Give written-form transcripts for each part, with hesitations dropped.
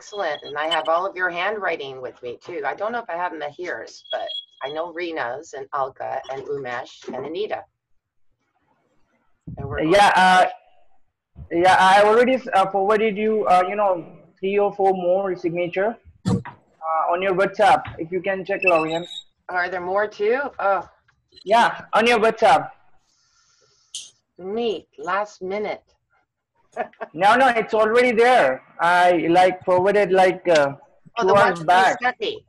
excellent. And I have all of your handwriting with me too. I don't know if I have Mahir's, but I know Rina's and Alka and Umesh and Anita. And yeah, I already forwarded you, you know, 3 or 4 more signature on your WhatsApp. If you can check, LaurieAnn. Are there more too? Oh. Yeah, on your WhatsApp. Neat. Last minute. No, it's already there. I like forwarded like 2 hours back.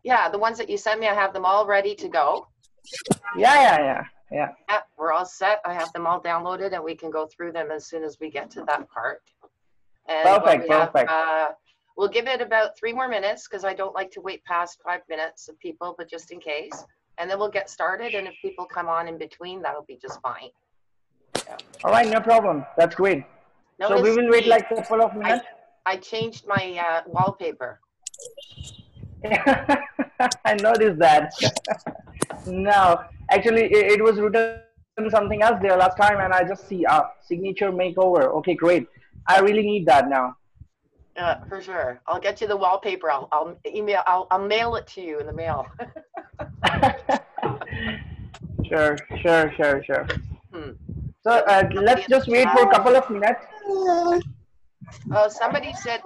Yeah, the ones that you sent me, I have them all ready to go. Yeah. Yeah, we're all set. I have them all downloaded, and we can go through them as soon as we get to that part. And perfect. We'll give it about 3 more minutes because I don't like to wait past 5 minutes of people, but just in case. And then we'll get started. And if people come on in between, that'll be just fine. Yeah. All right, no problem. That's great. So we will wait like a couple of minutes. I changed my wallpaper. I noticed that. No, actually, it was written something else there last time, and I just see signature makeover. Okay, great. I really need that now. For sure. I'll get you the wallpaper. I'll email. I'll mail it to you in the mail. Sure. So let's just wait for a couple of minutes. Oh, somebody said,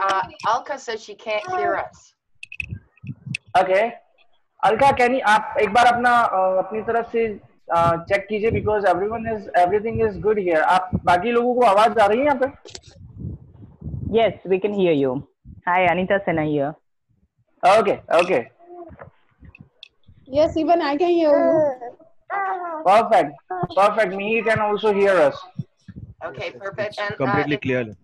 Alka says she can't hear us. Okay. Alka, can you एक बार अपनी तरफ से check कीजिए because everything is good here. आप बाकी लोगों को आवाज आ रही है यहाँ पे? Yes, we can hear you. Hi, Anita Sena here. Okay. Yes, even I can hear you. Perfect. Me can also hear us. Okay, perfect. And completely clear.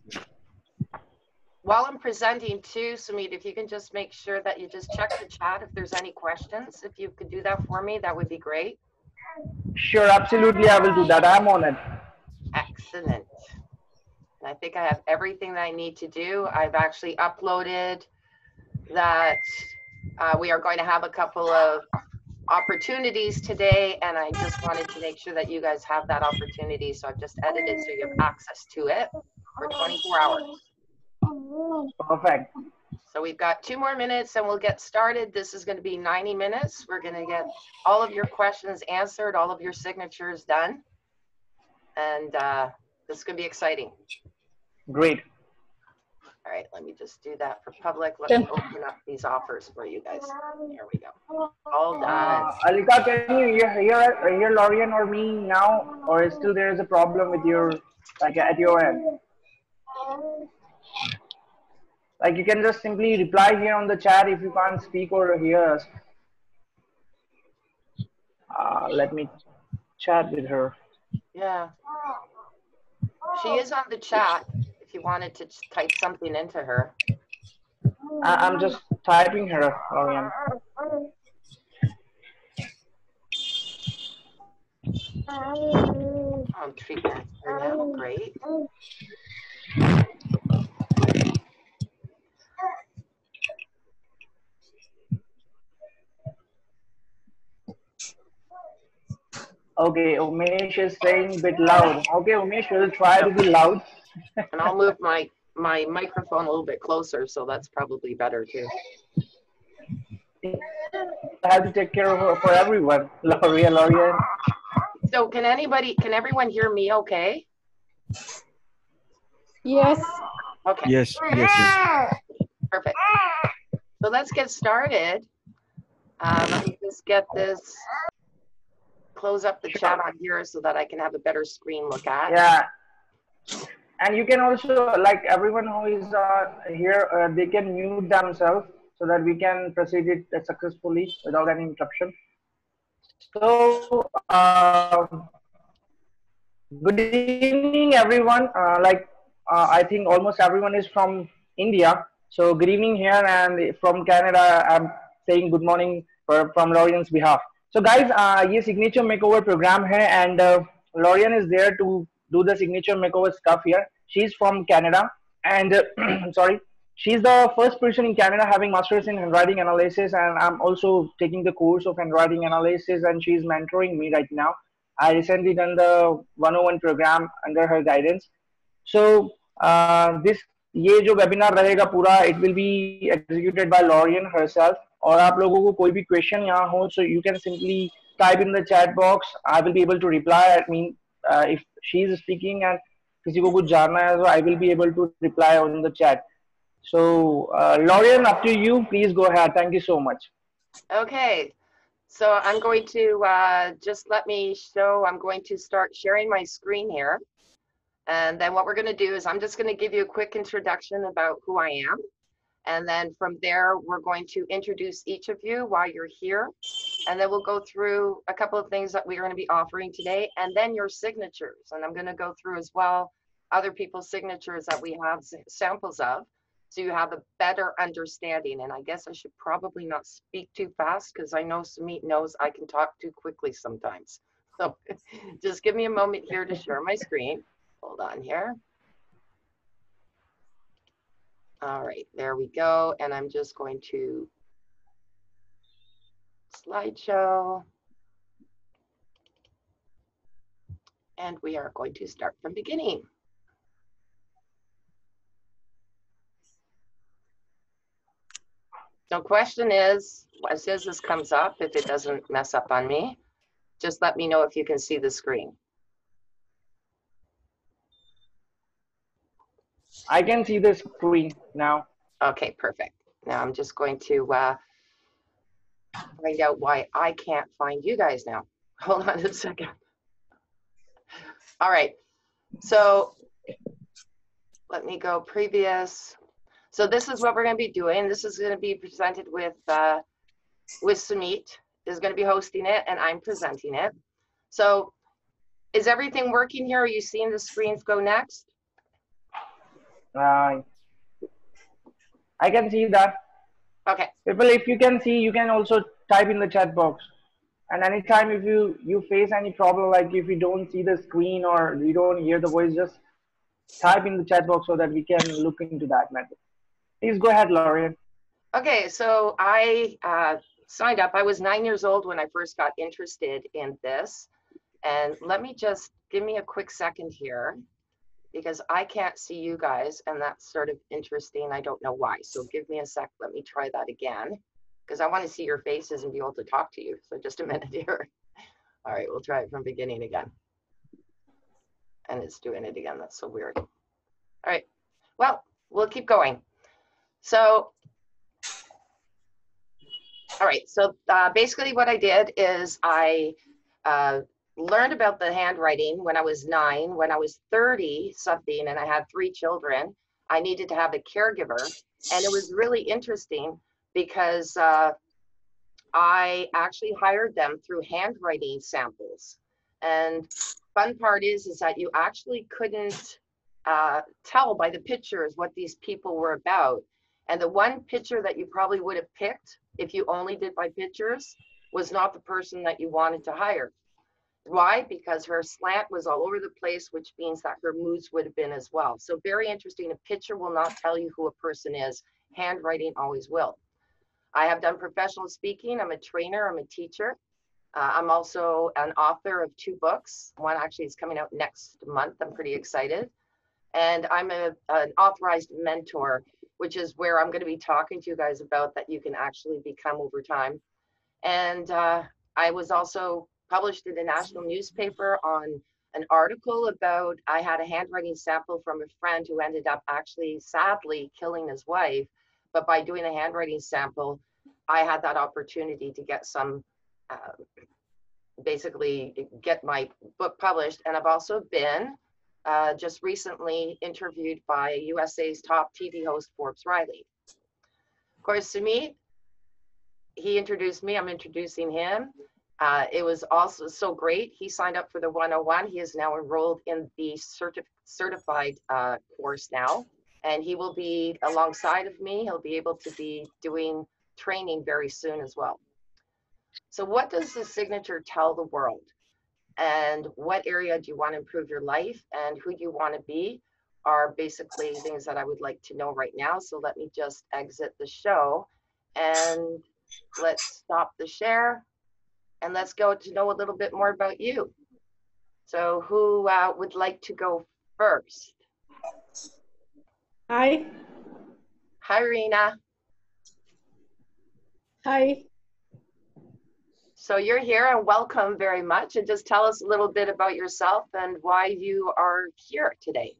While I'm presenting too, Sumit, if you can just make sure that you just check the chat if there's any questions. If you could do that for me, that would be great. Sure, absolutely, I will do that. I'm on it. Excellent. And I think I have everything that I need to do. I've actually uploaded that we are going to have a couple of opportunities today, and I just wanted to make sure that you guys have that opportunity. So I've just edited so you have access to it for 24 hours. Perfect. So we've got 2 more minutes and we'll get started. This is going to be 90 minutes. We're going to get all of your questions answered, all of your signatures done. And this is going to be exciting. Great. All right, let me just do that for public. Let me open up these offers for you guys. Here we go. All done. Alika, can you hear LaurieAnn or me now? Or still there is a problem with your, like at your end? Like you can just simply reply here on the chat if you can't speak or hear us. Let me chat with her. Yeah. She is on the chat if you wanted to type something into her. I'm just typing her, LaurieAnn. Treatment for now. Great. Okay, Umesh is saying a bit loud. Okay, Umesh, we'll try to be loud. And I'll move my microphone a little bit closer, so that's probably better too. I have to take care of her for everyone, LaurieAnn. So can everyone hear me okay? Yes. Okay. Yes. Perfect. So let's get started. Let me just get this, close up the chat on here so that I can have a better screen look at. Yeah. And you can also, like everyone who is here, they can mute themselves so that we can proceed it successfully without any interruption. So, good evening, everyone. I think almost everyone is from India. So, good evening here, and from Canada, I'm saying good morning from LaurieAnn's behalf. So, guys, ये signature makeover program है, and LaurieAnn is there to do the signature makeover stuff here. She's from Canada, and sorry, she's the first person in Canada having masters in handwriting analysis, and I'm also taking the course of handwriting analysis, and she's mentoring me right now. I recently done the 101 program under her guidance. So this ये जो webinar रहेगा पूरा, it will be executed by Lorian herself. और आप लोगों को कोई भी क्वेश्चन यहाँ हो, so you can simply type in the chat box. I will be able to reply. I mean if she is speaking and किसी को कुछ जानना है, so I will be able to reply on the chat. So, Laurian, up to you. Please go ahead. Thank you so much. Okay, so I'm going to just let me show, I'm going to start sharing my screen here. And then what we're going to do is I'm just going to give you a quick introduction about who I am. And then from there, we're going to introduce each of you while you're here. And then we'll go through a couple of things that we're going to be offering today, and then your signatures. And I'm going to go through as well other people's signatures that we have samples of, so you have a better understanding. And I guess I should probably not speak too fast, because I know Sumit knows I can talk too quickly sometimes. So just give me a moment here to share my screen. Hold on here. All right, there we go. And I'm just going to slideshow. And we are going to start from beginning. So question is, as soon as this comes up, if it doesn't mess up on me, just let me know if you can see the screen. I can see the screen now. Okay, perfect. Now I'm just going to find out why I can't find you guys now. Hold on a second. All right, so let me go previous. So this is what we're going to be doing. This is going to be presented with Sumit is going to be hosting it, and I'm presenting it. So is everything working here? Are you seeing the screens go next? I can see that. Okay. People, if you can see, you can also type in the chat box. And anytime if you face any problem, like if you don't see the screen or you don't hear the voice, just type in the chat box so that we can look into that method. Please go ahead, Laurian. Okay, so I signed up. I was 9 years old when I first got interested in this. And let me just, give me a quick second here, because I can't see you guys, and that's sort of interesting. I don't know why. So give me a sec. Let me try that again, because I want to see your faces and be able to talk to you. So just a minute here. All right, we'll try it from beginning again. And it's doing it again. That's so weird. All right, well, we'll keep going. So, all right, so basically what I did is I learned about the handwriting when I was 9. When I was 30 something and I had 3 children, I needed to have a caregiver. And it was really interesting because I actually hired them through handwriting samples. And fun part is that you actually couldn't tell by the pictures what these people were about. And the one picture that you probably would have picked if you only did by pictures was not the person that you wanted to hire. Why? Because her slant was all over the place, which means that her moods would have been as well. So very interesting. A picture will not tell you who a person is. Handwriting always will. I have done professional speaking. I'm a trainer. I'm a teacher. I'm also an author of 2 books. One actually is coming out next month. I'm pretty excited. And I'm an authorized mentor, which is where I'm going to be talking to you guys about that you can actually become over time. And I was also published in a national newspaper on an article about, I had a handwriting sample from a friend who ended up actually sadly killing his wife. But by doing a handwriting sample, I had that opportunity to get some, basically get my book published. And I've also been just recently interviewed by USA's top TV host, Forbes Riley. Of course, Sumit, he introduced me, I'm introducing him. It was also so great. He signed up for the 101. He is now enrolled in the certified course now, and he will be alongside of me. He'll be able to be doing training very soon as well. So what does the signature tell the world? And what area do you want to improve your life, and who you want to be are basically things that I would like to know right now. So let me just exit the show and let's stop the share. And let's go to know a little bit more about you. So who would like to go first? Hi. Hi, Rena. Hi. So you're here and welcome very much. And just tell us a little bit about yourself and why you are here today.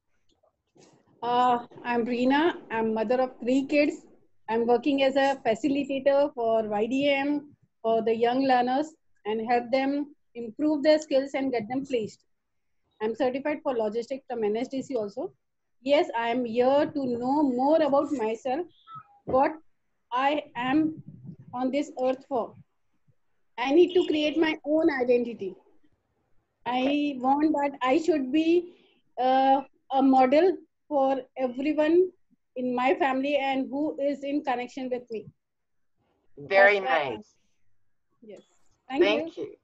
I'm Reena. I'm mother of 3 kids. I'm working as a facilitator for YDM for the young learners and help them improve their skills and get them placed. I'm certified for logistics from NSDC also. Yes, I am here to know more about myself, what I am on this earth for. I need to create my own identity. Okay. I want that I should be a model for everyone in my family and who is in connection with me. That's Very why, nice. yes. Thank you. Thank you.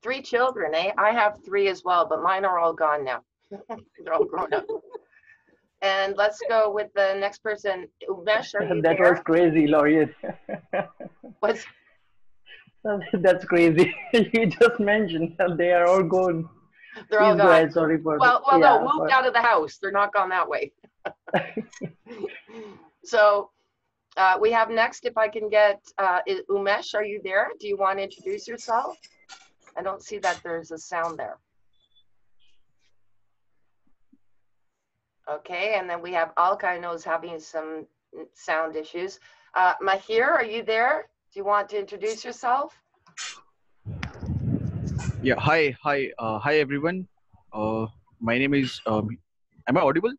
3 children, eh? I have 3 as well, but mine are all gone now. They're all grown up. And let's go with the next person. Umesh, are you That was there? crazy, Laurie. What's That's crazy. You just mentioned that they are all gone. they're all Please go gone. ahead. Sorry for Well, no, yeah. moved out of the house. They're not gone that way. So we have next, if I can get, Umesh, are you there? Do you want to introduce yourself? I don't see that there's a sound there. Okay, and then we have Alka, I know is having some sound issues. Mahir, are you there? Do you want to introduce yourself? Yeah, hi everyone. My name is. Am I audible?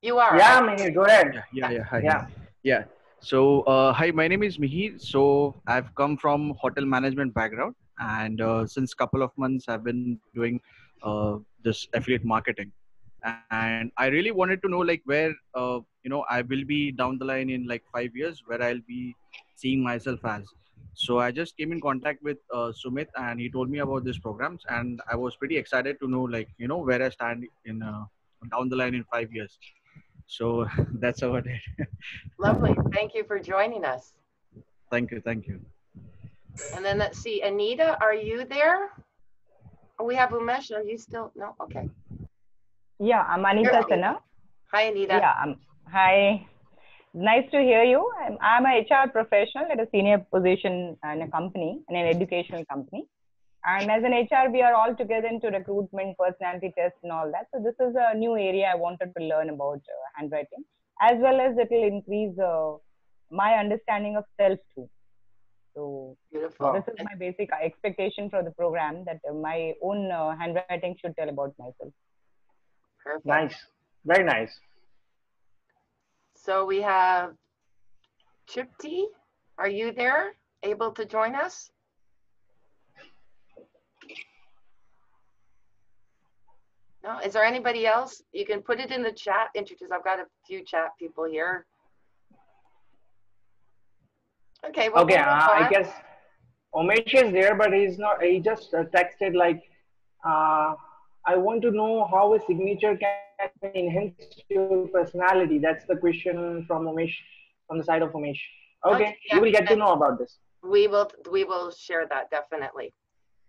You are. Yeah, Mihir, go ahead. Hi. Yeah. Yeah. So, hi, my name is Mihir. So, I've come from hotel management background, and since couple of months, I've been doing this affiliate marketing, and I really wanted to know like where I will be down the line in like 5 years, where I'll be seeing myself as. So, I just came in contact with Sumit, and he told me about these programs, and I was pretty excited to know like where I stand in down the line in 5 years. So that's about it. Lovely. Thank you for joining us. Thank you. And then let's see, Anita, are you there? Oh, we have Umesh. Are you still? No? Okay. Yeah, I'm Here's Anita Anita. Sinha. Hi, Anita. Yeah, hi. Nice to hear you. I'm a HR professional at a senior position in a company, in an educational company. And as an HR, we are all together into recruitment, personality tests, and all that. So this is a new area I wanted to learn about handwriting, as well as it will increase my understanding of self too. So Beautiful. this Wow. is my basic expectation for the program that my own handwriting should tell about myself. Perfect. Nice. Very nice. So we have Chipti. Are you there? Able to join us? No? Is there anybody else? You can put it in the chat. Introduce. I've got a few chat people here. Okay, well, Okay, we'll move I on. guess Umesh is there, but he's not. He just texted like, I want to know how a signature can enhance your personality. That's the question from Umesh, from the side of Umesh. Okay, Okay, you yeah, will get to and know about this. we will share that definitely.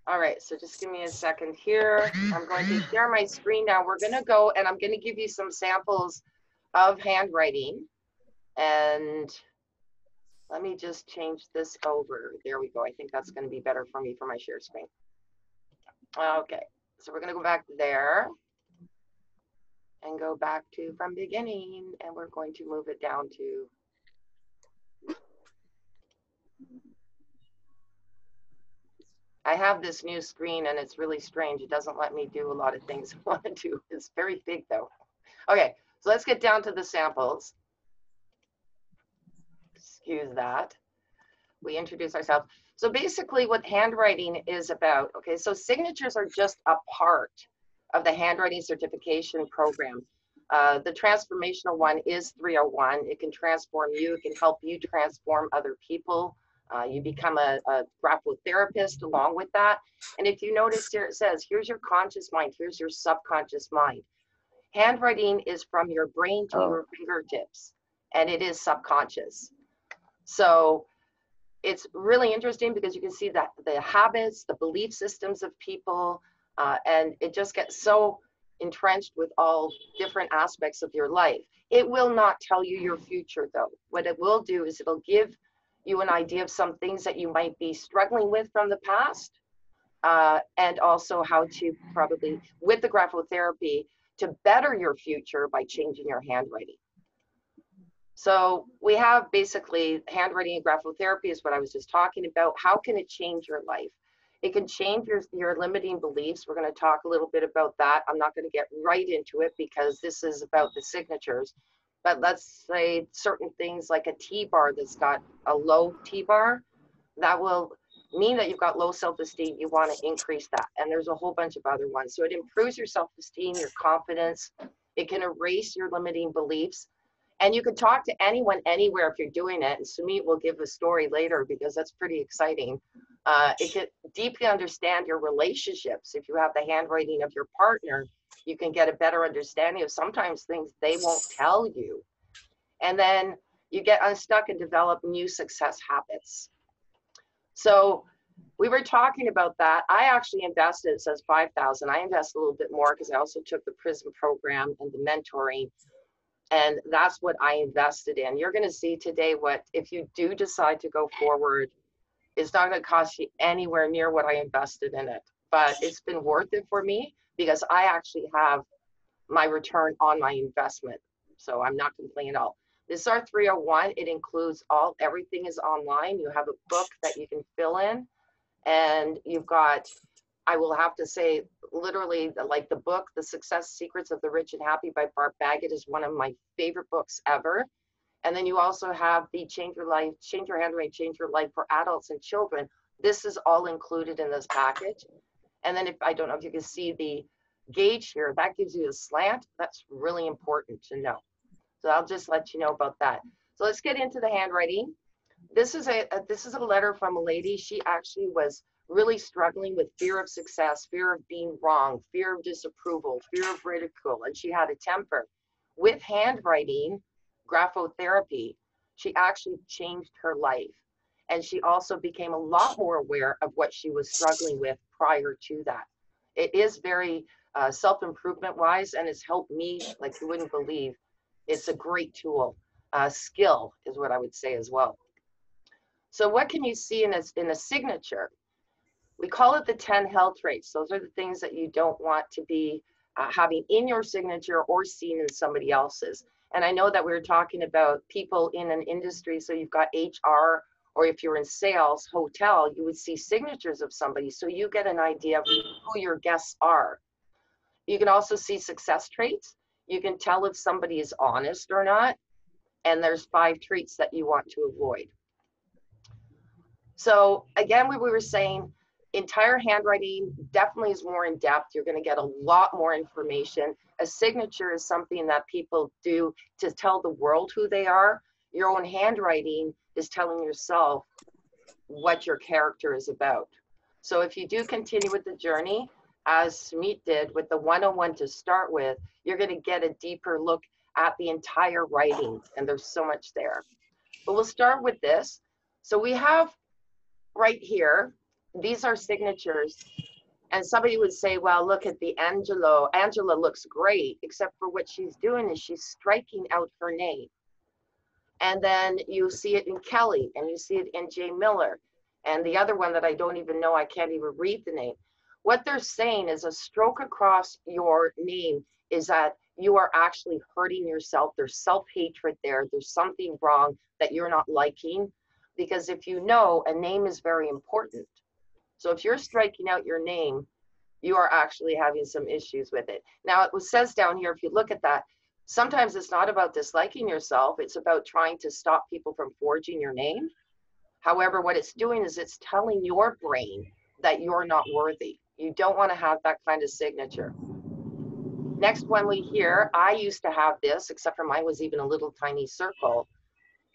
All right, so just give me a second here. I'm going to share my screen now. We're gonna go and I'm gonna give you some samples of handwriting. And let me just change this over. There we go. I think that's gonna be better for me for my share screen. Okay, so we're gonna go back there and go back to from beginning, and we're going to move it down to I have this new screen and it's really strange. It doesn't let me do a lot of things I want to do. It's very big though. Okay, so let's get down to the samples. Excuse that. We introduce ourselves. So basically what handwriting is about, okay, so signatures are just a part of the handwriting certification program. The transformational one is 301. It can transform you, it can help you transform other people. You become a graphotherapist along with that. And if you notice here, it says, here's your conscious mind, here's your subconscious mind. Handwriting is from your brain to your fingertips, and it is subconscious. So it's really interesting because you can see that the habits, the belief systems of people, and it just gets so entrenched with all different aspects of your life. It will not tell you your future though. What it will do is it'll give you an idea of some things that you might be struggling with from the past, and also how to probably, with the graphotherapy, to better your future by changing your handwriting. So we have basically handwriting and graphotherapy is what I was just talking about. How can it change your life? It can change your limiting beliefs. We're going to talk a little bit about that. I'm not going to get right into it because this is about the signatures. But let's say certain things like a T-bar that's got a low T-bar, that will mean that you've got low self-esteem. You want to increase that. And there's a whole bunch of other ones. So it improves your self-esteem, your confidence. It can erase your limiting beliefs. And you can talk to anyone, anywhere if you're doing it. And Sumit will give a story later because that's pretty exciting. It can deeply understand your relationships. If you have the handwriting of your partner, you can get a better understanding of sometimes things they won't tell you. And then you get unstuck and develop new success habits. So we were talking about that. I actually invested, it says 5,000. I invest a little bit more because I also took the PRISM program and the mentoring. And that's what I invested in. You're going to see today what, if you do decide to go forward, it's not going to cost you anywhere near what I invested in it. But it's been worth it for me because I actually have my return on my investment. So I'm not complaining at all. This is our 301. It includes everything is online. You have a book that you can fill in. And you've got, I will have to say, literally, like the book, The Success Secrets of the Rich and Happy by Bart Baggett is one of my favorite books ever. And then you also have the Change Your Life, Change Your Handwriting, Change Your Life for adults and children. This is all included in this package. And then if, I don't know if you can see the gauge here, that gives you a slant. That's really important to know. So I'll just let you know about that. So let's get into the handwriting. This is a letter from a lady. She actually was really struggling with fear of success, fear of being wrong, fear of disapproval, fear of ridicule, and she had a temper. With handwriting, graphotherapy, she actually changed her life. And she also became a lot more aware of what she was struggling with prior to that. It is very self-improvement wise, and it's helped me like you wouldn't believe. It's a great tool. Skill is what I would say as well. So what can you see in a signature? We call it the 10 hell traits. Those are the things that you don't want to be having in your signature or seen in somebody else's. And I know that we were talking about people in an industry. So you've got HR, or if you're in sales, hotel, you would see signatures of somebody. So you get an idea of who your guests are. You can also see success traits. You can tell if somebody is honest or not. And there's 5 traits that you want to avoid. So again, we were saying entire handwriting definitely is more in depth. You're going to get a lot more information. A signature is something that people do to tell the world who they are. Your own handwriting is telling yourself what your character is about. So if you do continue with the journey, as Sumit did with the 101 to start with, you're going to get a deeper look at the entire writing, and there's so much there. But we'll start with this. So we have right here, these are signatures, and somebody would say, well, look at the Angela looks great, except for what she's doing is she's striking out her name. And then you see it in Kelly, and you see it in Jay Miller, and the other one that I don't even know, I can't even read the name. What they're saying is a stroke across your name is that you are actually hurting yourself. There's self-hatred there. There's something wrong that you're not liking. Because if you know, a name is very important. So if you're striking out your name, you are actually having some issues with it. Now, it says down here, if you look at that, sometimes it's not about disliking yourself. It's about trying to stop people from forging your name. However, what it's doing is it's telling your brain that you're not worthy. You don't want to have that kind of signature. Next one we hear, I used to have this, except for mine was even a little tiny circle,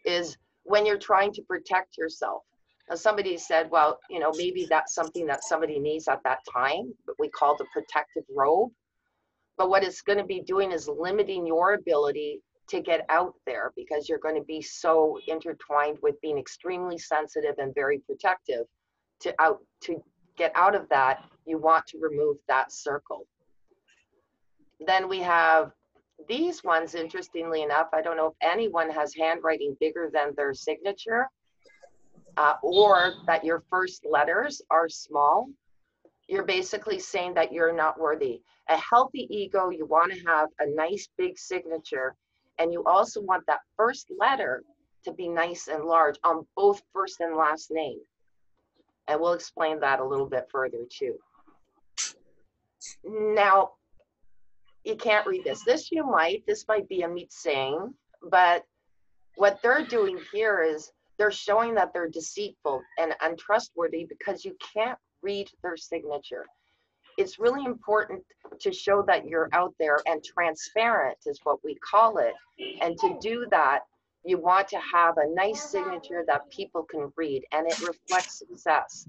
is when you're trying to protect yourself. Now somebody said, well, you know, maybe that's something that somebody needs at that time, but we call the protective robe. But what it's going to be doing is limiting your ability to get out there because you're going to be so intertwined with being extremely sensitive and very protective. To get out of that, you want to remove that circle. Then we have these ones, interestingly enough. I don't know if anyone has handwriting bigger than their signature, or that your first letters are small. You're basically saying that you're not worthy. A healthy ego, you want to have a nice big signature, and you also want that first letter to be nice and large on both first and last name. And we'll explain that a little bit further too. Now, you can't read this. This might be Amit Singh, but what they're doing here is they're showing that they're deceitful and untrustworthy because you can't read their signature. It's really important to show that you're out there and transparent is what we call it. And to do that, you want to have a nice signature that people can read and it reflects success.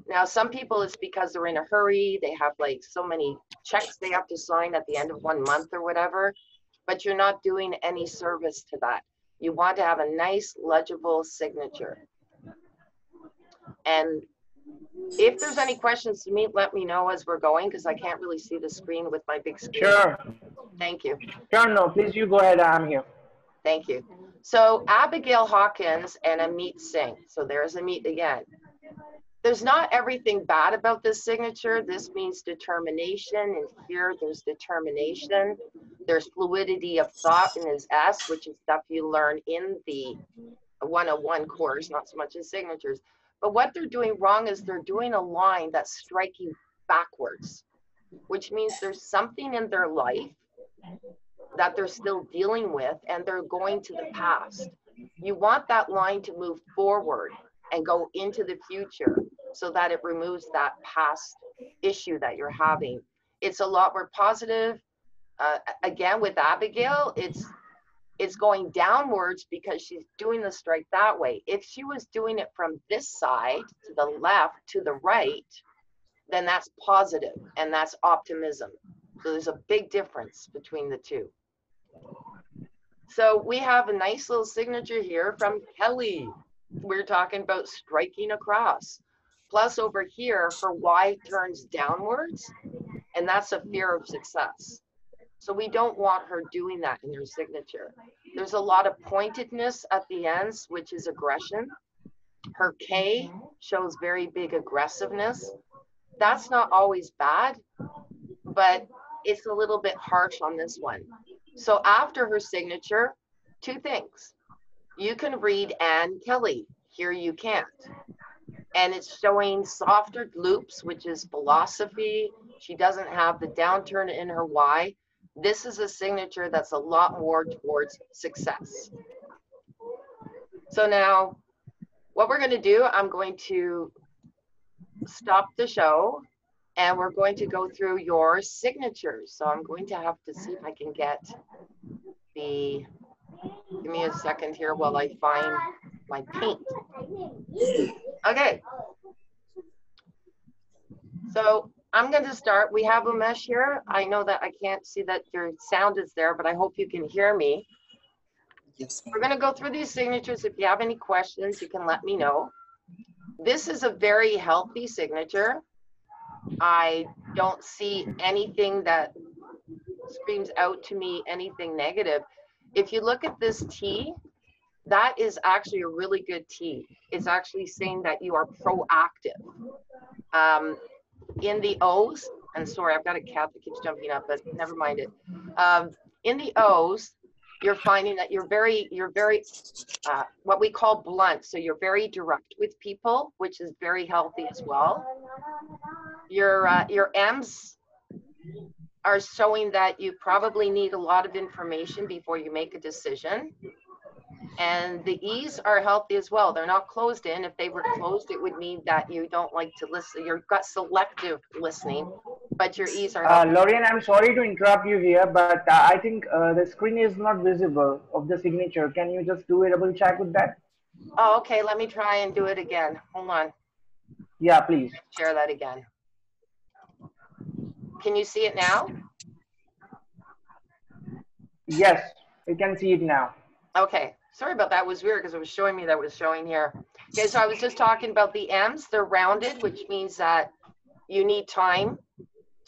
Now, some people, it's because they're in a hurry. They have like so many checks they have to sign at the end of 1 month or whatever, but you're not doing any service to that. You want to have a nice, legible signature. And if there's any questions to me, let me know as we're going, because I can't really see the screen with my big screen. Sure. Thank you. Sure, no, please you go ahead. I'm here. Thank you. So Abigail Hawkins and Amit Singh. So there's Amit again. There's not everything bad about this signature. This means determination, and here there's determination. There's fluidity of thought in his S, which is stuff you learn in the 101 course, not so much as signatures. But what they're doing wrong is they're doing a line that's striking backwards, which means there's something in their life that they're still dealing with and they're going to the past. You want that line to move forward and go into the future so that it removes that past issue that you're having. It's a lot more positive. Again, with Abigail, it's going downwards because she's doing the strike that way. If she was doing it from this side to the left to the right, then that's positive and that's optimism. So there's a big difference between the two. So we have a nice little signature here from Kelly. We're talking about striking across. Plus over here, her Y turns downwards, and that's a fear of success. So we don't want her doing that in her signature. There's a lot of pointedness at the ends, which is aggression. Her K shows very big aggressiveness. That's not always bad, but it's a little bit harsh on this one. So after her signature, two things. You can read Ann Kelly. Here you can't. And it's showing softer loops, which is philosophy. She doesn't have the downturn in her Y. This is a signature that's a lot more towards success. So now what we're going to do, I'm going to stop the show and we're going to go through your signatures. So I'm going to have to see if I can get the, give me a second here while I find my paint. Okay. So I'm going to start. We have Umesh here. I know that I can't see that your sound is there, but I hope you can hear me. Yes, We're going to go through these signatures. If you have any questions, you can let me know. This is a very healthy signature. I don't see anything that screams out to me anything negative. If you look at this T, that is actually a really good T. It's actually saying that you are proactive. In the O's, and sorry, I've got a cat that keeps jumping up, but never mind it. In the O's, you're finding that you're very, what we call blunt. So you're very direct with people, which is very healthy as well. Your M's are showing that you probably need a lot of information before you make a decision. And the E's are healthy as well. They're not closed in. If they were closed, it would mean that you don't like to listen. You've got selective listening, but your E's are healthy. LaurieAnn, I'm sorry to interrupt you here, but I think the screen is not visible of the signature. Can you just do a double check with that? Oh, okay. Let me try and do it again. Hold on. Yeah, please. Share that again. Can you see it now? Yes, we can see it now. Okay. Sorry about that. It was weird because it was showing me that it was showing here. Okay, so I was just talking about the M's. They're rounded, which means that you need time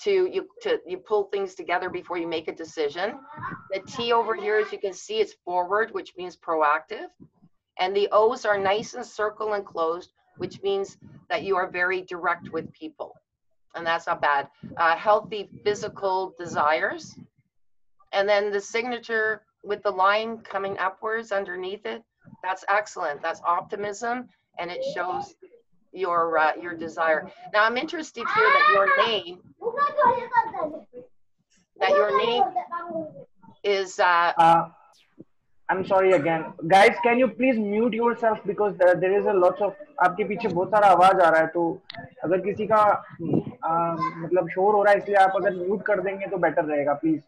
you pull things together before you make a decision. The T over here, as you can see, it's forward, which means proactive. And the O's are nice and circle and closed, which means that you are very direct with people. And that's not bad. Healthy physical desires. And then the signature with the line coming upwards underneath it, that's excellent. That's optimism, and it shows your desire. Now I'm interested here that your name is I'm sorry again, guys. Can you please mute yourself because there is a lot of आपके पीछे बहुत सारा आवाज आ रहा है, तो अगर किसी का मतलब शोर हो रहा है, इसलिए आप अगर म्यूट कर देंगे तो बेटर रहेगा, please.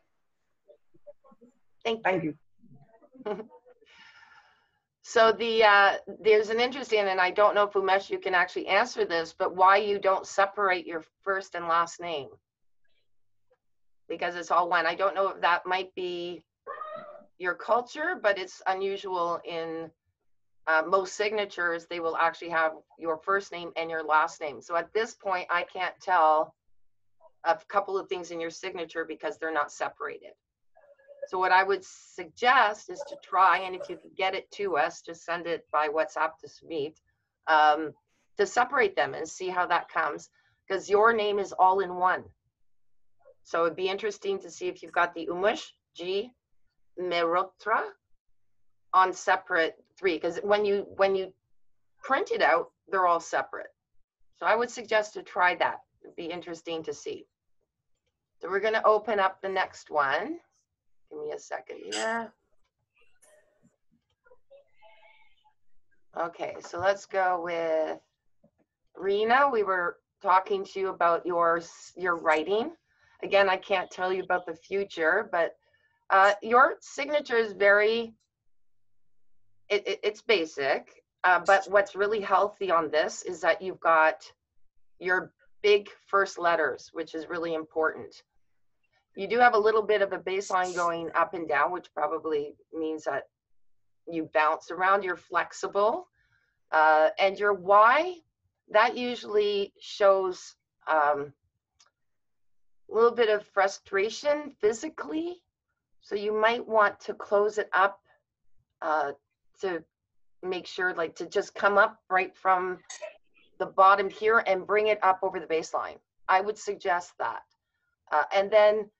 Thank you. So there's an interesting, and I don't know if Umesh you can actually answer this, but why you don't separate your first and last name, because it's all one. I don't know if that might be your culture, but it's unusual in most signatures. They will actually have your first name and your last name. So at this point, I can't tell a couple of things in your signature because they're not separated. So what I would suggest is to try, and if you could get it to us, just send it by WhatsApp to Sumit, to separate them and see how that comes, because your name is all in one. So it'd be interesting to see if you've got the Umush, G, Merotra on separate three, because when you print it out, they're all separate. So I would suggest to try that. It'd be interesting to see. So we're going to open up the next one. Give me a second here. Okay, so let's go with Rena. We were talking to you about your writing. Again, I can't tell you about the future, but your signature is very, it's basic, but what's really healthy on this is that you've got your big first letters, which is really important. You do have a little bit of a baseline going up and down, which probably means that you bounce around, you're flexible. And your Y, that usually shows a little bit of frustration physically. So you might want to close it up to make sure, like, to just come up right from the bottom here and bring it up over the baseline. I would suggest that. And then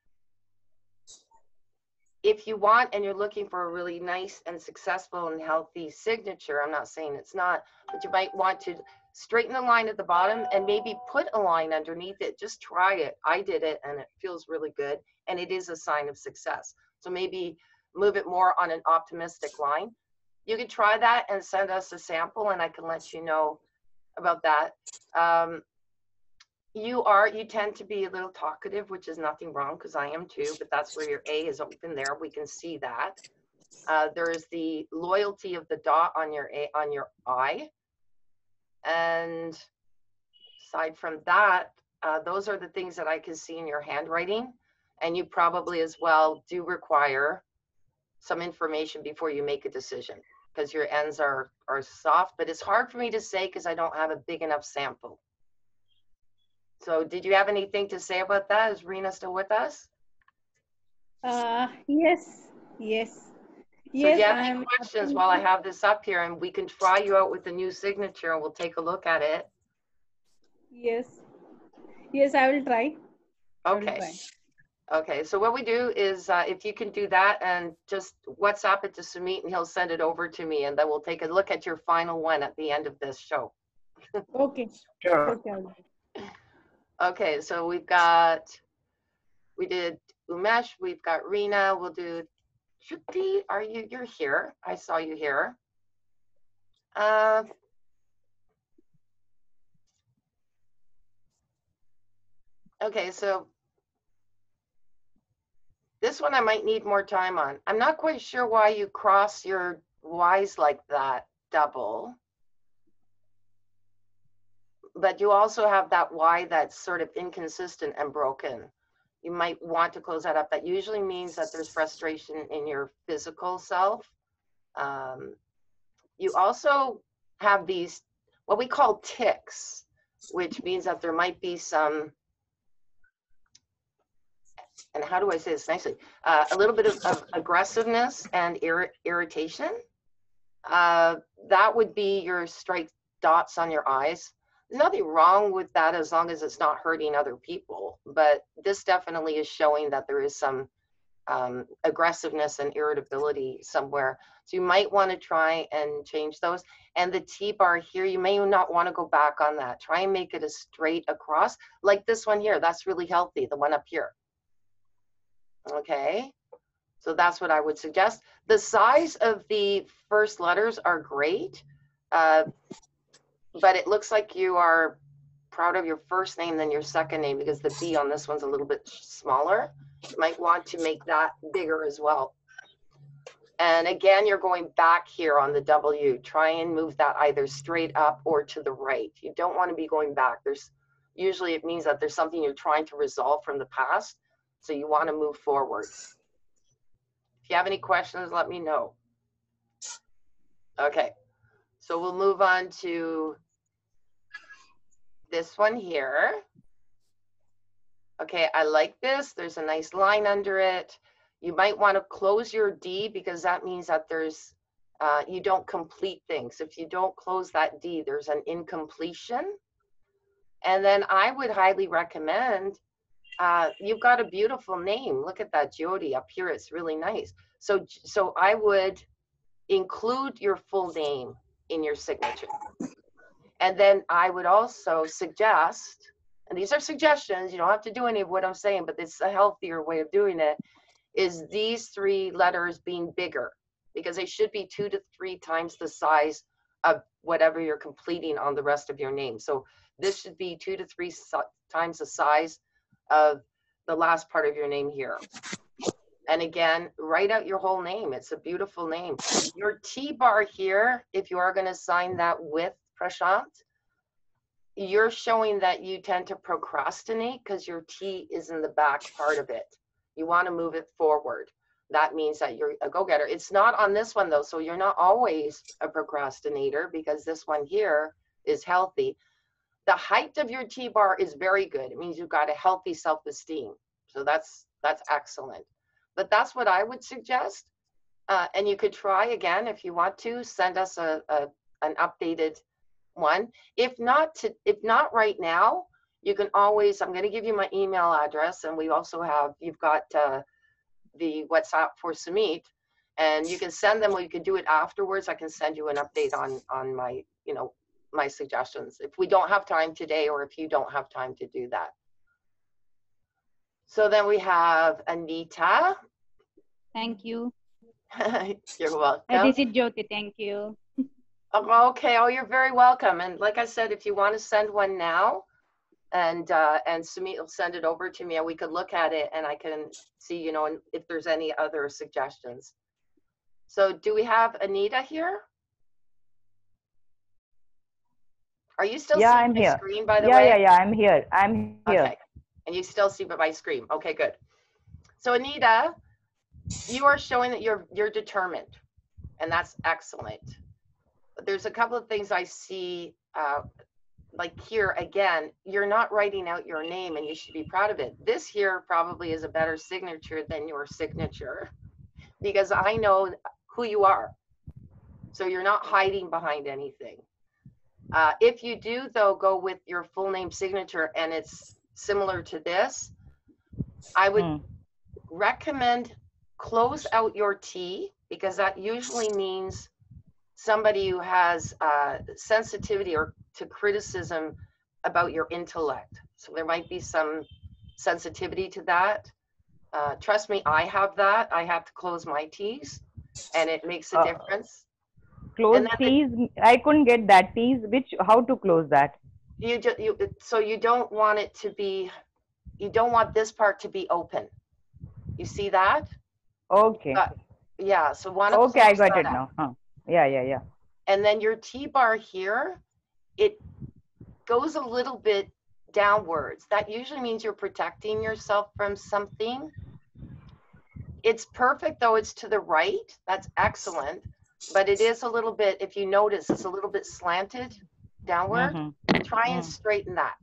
if you want and you're looking for a really nice and successful and healthy signature, I'm not saying it's not, but you might want to straighten the line at the bottom and maybe put a line underneath it. Just try it. I did it and it feels really good, and it is a sign of success. So maybe move it more on an optimistic line. You can try that and send us a sample, and I can let you know about that. You tend to be a little talkative, which is nothing wrong, because I am too, but that's where your A is open there. We can see that. There's the loyalty of the dot on your I. And aside from that, those are the things that I can see in your handwriting. And you probably as well do require some information before you make a decision, because your ends are soft, but it's hard for me to say because I don't have a big enough sample. So did you have anything to say about that? Is Rena still with us? Yes. So do you have any questions while I have this up here, and we can try you out with the new signature and we'll take a look at it? Yes, I will try. Okay. Okay, so what we do is if you can do that and just WhatsApp it to Sumit and he'll send it over to me, and then we'll take a look at your final one at the end of this show. Okay. Sure. Okay. Okay, so we did Umesh, we've got Rena, we'll do Shruti. You're here. I saw you here. Okay, so this one I might need more time on. I'm not quite sure why you cross your Y's like that, double. But you also have that Y that's sort of inconsistent and broken. You might want to close that up. That usually means that there's frustration in your physical self. You also have these, what we call tics, which means that there might be some and how do I say this nicely? A little bit of aggressiveness and irritation. That would be your straight dots on your eyes. There's nothing wrong with that as long as it's not hurting other people. But this definitely is showing that there is some aggressiveness and irritability somewhere. So you might want to try and change those. And the T-bar here, you may not want to go back on that. Try and make it a straight across, like this one here. That's really healthy, the one up here. Okay, so that's what I would suggest. The size of the first letters are great, but it looks like you are proud of your first name than your second name, because the B on this one's a little bit smaller. You might want to make that bigger as well. And again, you're going back here on the W. Try and move that either straight up or to the right. You don't want to be going back. Usually it means that there's something you're trying to resolve from the past. So you want to move forward. If you have any questions, let me know. Okay, so we'll move on to this one here. Okay, I like this. There's a nice line under it. You might want to close your D, because that means that there's, you don't complete things. If you don't close that D, there's an incompletion. And then I would highly recommend, you've got a beautiful name. Look at that, Jody, up here. It's really nice. So I would include your full name in your signature. And then I would also suggest, and these are suggestions, you don't have to do any of what I'm saying, but it's a healthier way of doing it, is these 3 letters being bigger, because they should be 2 to 3 times the size of whatever you're completing on the rest of your name. So this should be 2 to 3 times the size of the last part of your name here. And again, write out your whole name. It's a beautiful name. Your T-bar here, if you are going to sign that with Prashant, you're showing that you tend to procrastinate because your T is in the back part of it. You want to move it forward. That means that you're a go-getter. It's not on this one though, so you're not always a procrastinator, because this one here is healthy. The height of your T-bar is very good. It means you've got a healthy self-esteem. So that's excellent. But that's what I would suggest. And you could try again if you want to. Send us an updated one. If not right now, you can always, I'm going to give you my email address, and we also have, you've got the WhatsApp for Sumit, and you can send them, or you can do it afterwards. I can send you an update on my, my suggestions if we don't have time today, or if you don't have time to do that. So then we have Anita. Thank you. You're welcome. This is Jyoti. Thank you. Okay. Oh, you're very welcome. And like I said, if you want to send one now, and Sumit will send it over to me, and we could look at it, and I can see, if there's any other suggestions. So do we have Anita here? Are you still seeing I'm my here. screen, by the way? Yeah, I'm here. I'm here. Okay. And you still see my screen. Okay, good. So Anita, you are showing that you're determined, and that's excellent. But there's a couple of things I see, like here, again, you're not writing out your name, and you should be proud of it. This here probably is a better signature than your signature, because I know who you are. So you're not hiding behind anything. If you do, though, go with your full name signature, and it's similar to this, I would recommend close out your T, because that usually means somebody who has sensitivity or to criticism about your intellect. So there might be some sensitivity to that. Trust me, I have that. I have to close my T's, and it makes a difference. Close T's? I couldn't get that. T's, how to close that? So you don't want it to be, you don't want this part to be open. You see that? Okay. Yeah, so want to okay, I got it now. Yeah. And then your T-bar here, it goes a little bit downwards. That usually means you're protecting yourself from something. It's perfect though, it's to the right. That's excellent. But it is a little bit, if you notice, it's a little bit slanted downward. Try and straighten that.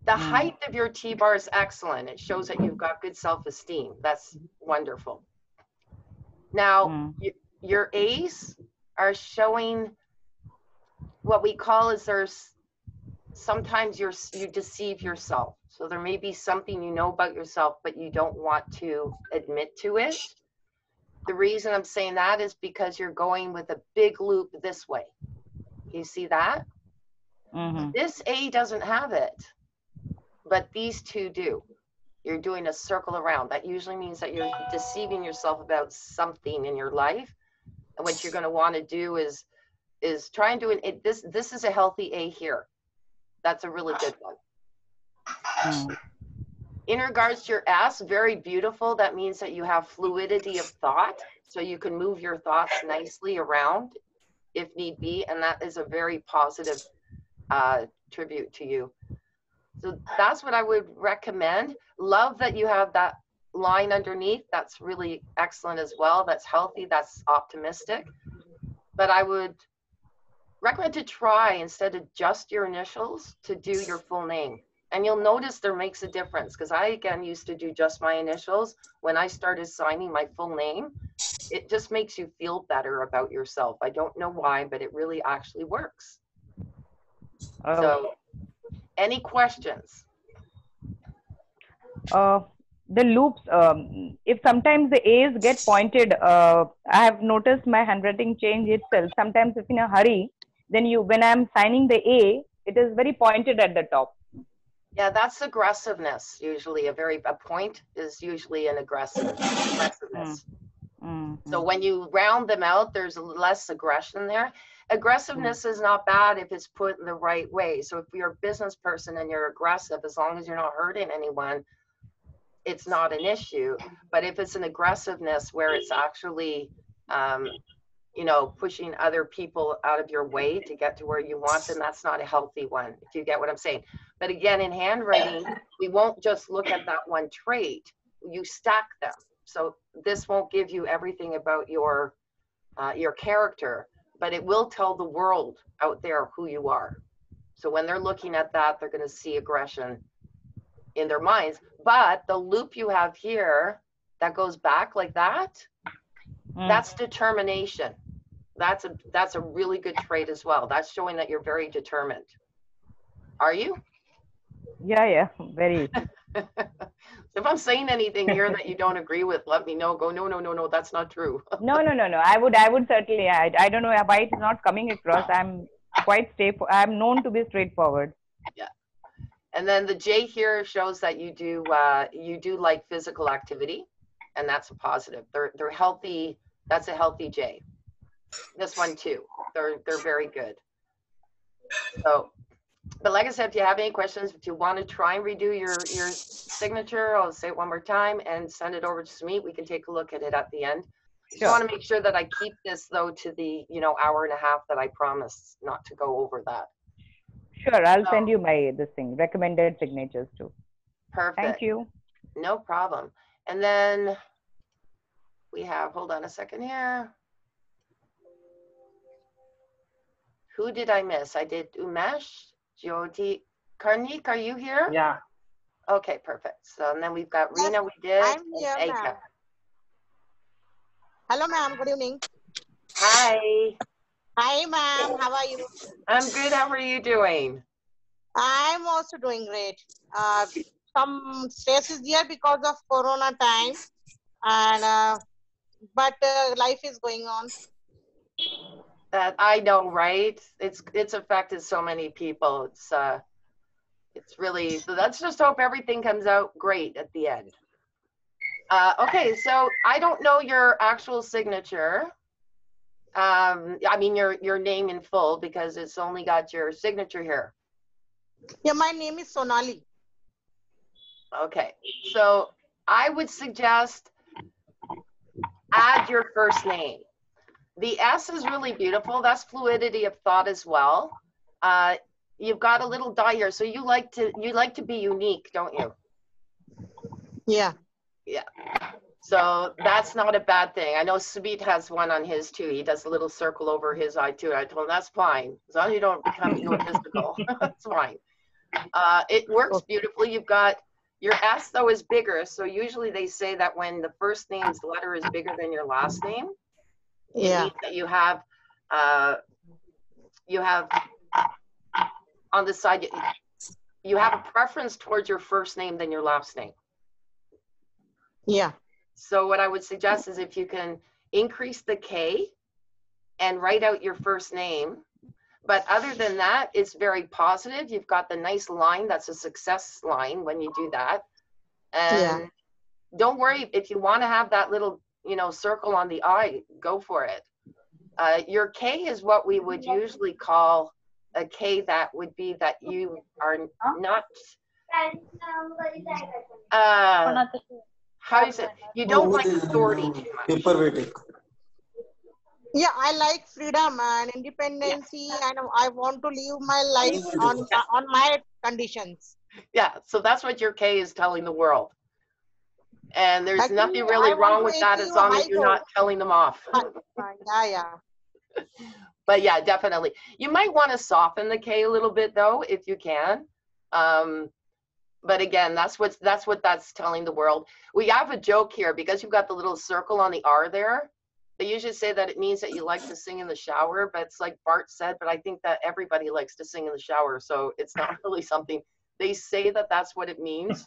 The height of your T-bar is excellent. It shows that you've got good self-esteem. That's wonderful. Now, your A's are showing what we call is there's sometimes you deceive yourself. So there may be something you know about yourself, but you don't want to admit to it. The reason I'm saying that is because you're going with a big loop this way. You see that? This A doesn't have it, but these two do. You're doing a circle around. That usually means that you're deceiving yourself about something in your life. And what you're going to want to do is try and do it. This is a healthy A here. That's a really good one. In regards to your S, very beautiful. That means that you have fluidity of thought. So you can move your thoughts nicely around if need be. And that is a very positive tribute to you. So that's what I would recommend. Love that you have that line underneath. That's really excellent as well. That's healthy. That's optimistic. But I would recommend to try, instead of just your initials, to do your full name. And you'll notice there makes a difference, because I, again, used to do just my initials. When I started signing my full name, it just makes you feel better about yourself. I don't know why, but it really actually works. So, any questions? The loops, if sometimes the A's get pointed, I have noticed my handwriting change itself. Sometimes if in a hurry, then when I'm signing the A, it is very pointed at the top. Yeah, that's aggressiveness. Usually a point is usually an aggressiveness. So when you round them out, there's less aggression there. Aggressiveness is not bad if it's put in the right way. So if you're a business person and you're aggressive, as long as you're not hurting anyone, it's not an issue. But if it's an aggressiveness where it's actually, you know, pushing other people out of your way to get to where you want, then that's not a healthy one, if you get what I'm saying. But again, in handwriting, we won't just look at that one trait. You stack them. So this won't give you everything about your character, but it will tell the world out there who you are. So when they're looking at that, they're going to see aggression in their minds. But the loop you have here that goes back like that, that's determination. That's a really good trait as well. That's showing that you're very determined. Are you? Yeah, very. If I'm saying anything here that you don't agree with, let me know. Go, no, that's not true. No. I would certainly. I don't know why it's not coming across. I'm quite I'm known to be straightforward. Yeah. And then the J here shows that you do like physical activity, and that's a positive. They're healthy. That's a healthy J. This one too. They're very good. So, but like I said, if you have any questions, if you want to try and redo your signature, I'll say it one more time and send it over to Sumit. We can take a look at it at the end. Sure. I want to make sure that I keep this though to the hour and a half that I promised, not to go over that. Sure, I'll send you this thing, recommended signatures too. Perfect. Thank you. No problem. And then we have, hold on a second here. Who did I miss? I did Umesh, Jyoti. Karnik, are you here? Yeah. Okay, perfect. So, and then we've got Rena, we did. I'm here, ma'am. Hello, ma'am. Good evening. Hi. Hi, ma'am. How are you? I'm good. How are you doing? I'm also doing great. Some stress is there because of Corona time, and but life is going on. I know, right? It's affected so many people. It's really, so let's just hope everything comes out great at the end. Okay, so I don't know your actual signature. I mean your name in full, because it's only got your signature here. Yeah, my name is Sonali. Okay, so I would suggest add your first name. The S is really beautiful. That's fluidity of thought as well. You've got a little die here, so you like to be unique, don't you? Yeah. Yeah. So that's not a bad thing. I know Sumit has one on his too. He does a little circle over his eye too. I told him that's fine, as long as you don't become egotistical. That's fine. It works beautifully. You've got your S though is bigger. So usually they say that when the first name's letter is bigger than your last name, it means that you have on the side, you have a preference towards your first name than your last name. Yeah. So what I would suggest is if you can increase the K and write out your first name. But other than that, it's very positive. You've got the nice line. That's a success line when you do that. And don't worry, if you want to have that little, circle on the I, go for it. Your K is what we would usually call a K that would be that you are not, how is it? You don't like authority too much. Yeah, I like freedom and independency, and I want to live my life on my conditions. Yeah, so that's what your K is telling the world. And there's Actually, nothing really wrong with that as long as you're not telling them off. Yeah. But yeah, definitely. You might want to soften the K a little bit though, if you can. But again, that's what that's telling the world. We have a joke here because you've got the little circle on the R there. They usually say that it means that you like to sing in the shower, but it's like Bart said, but I think that everybody likes to sing in the shower. So it's not really something, they say that that's what it means,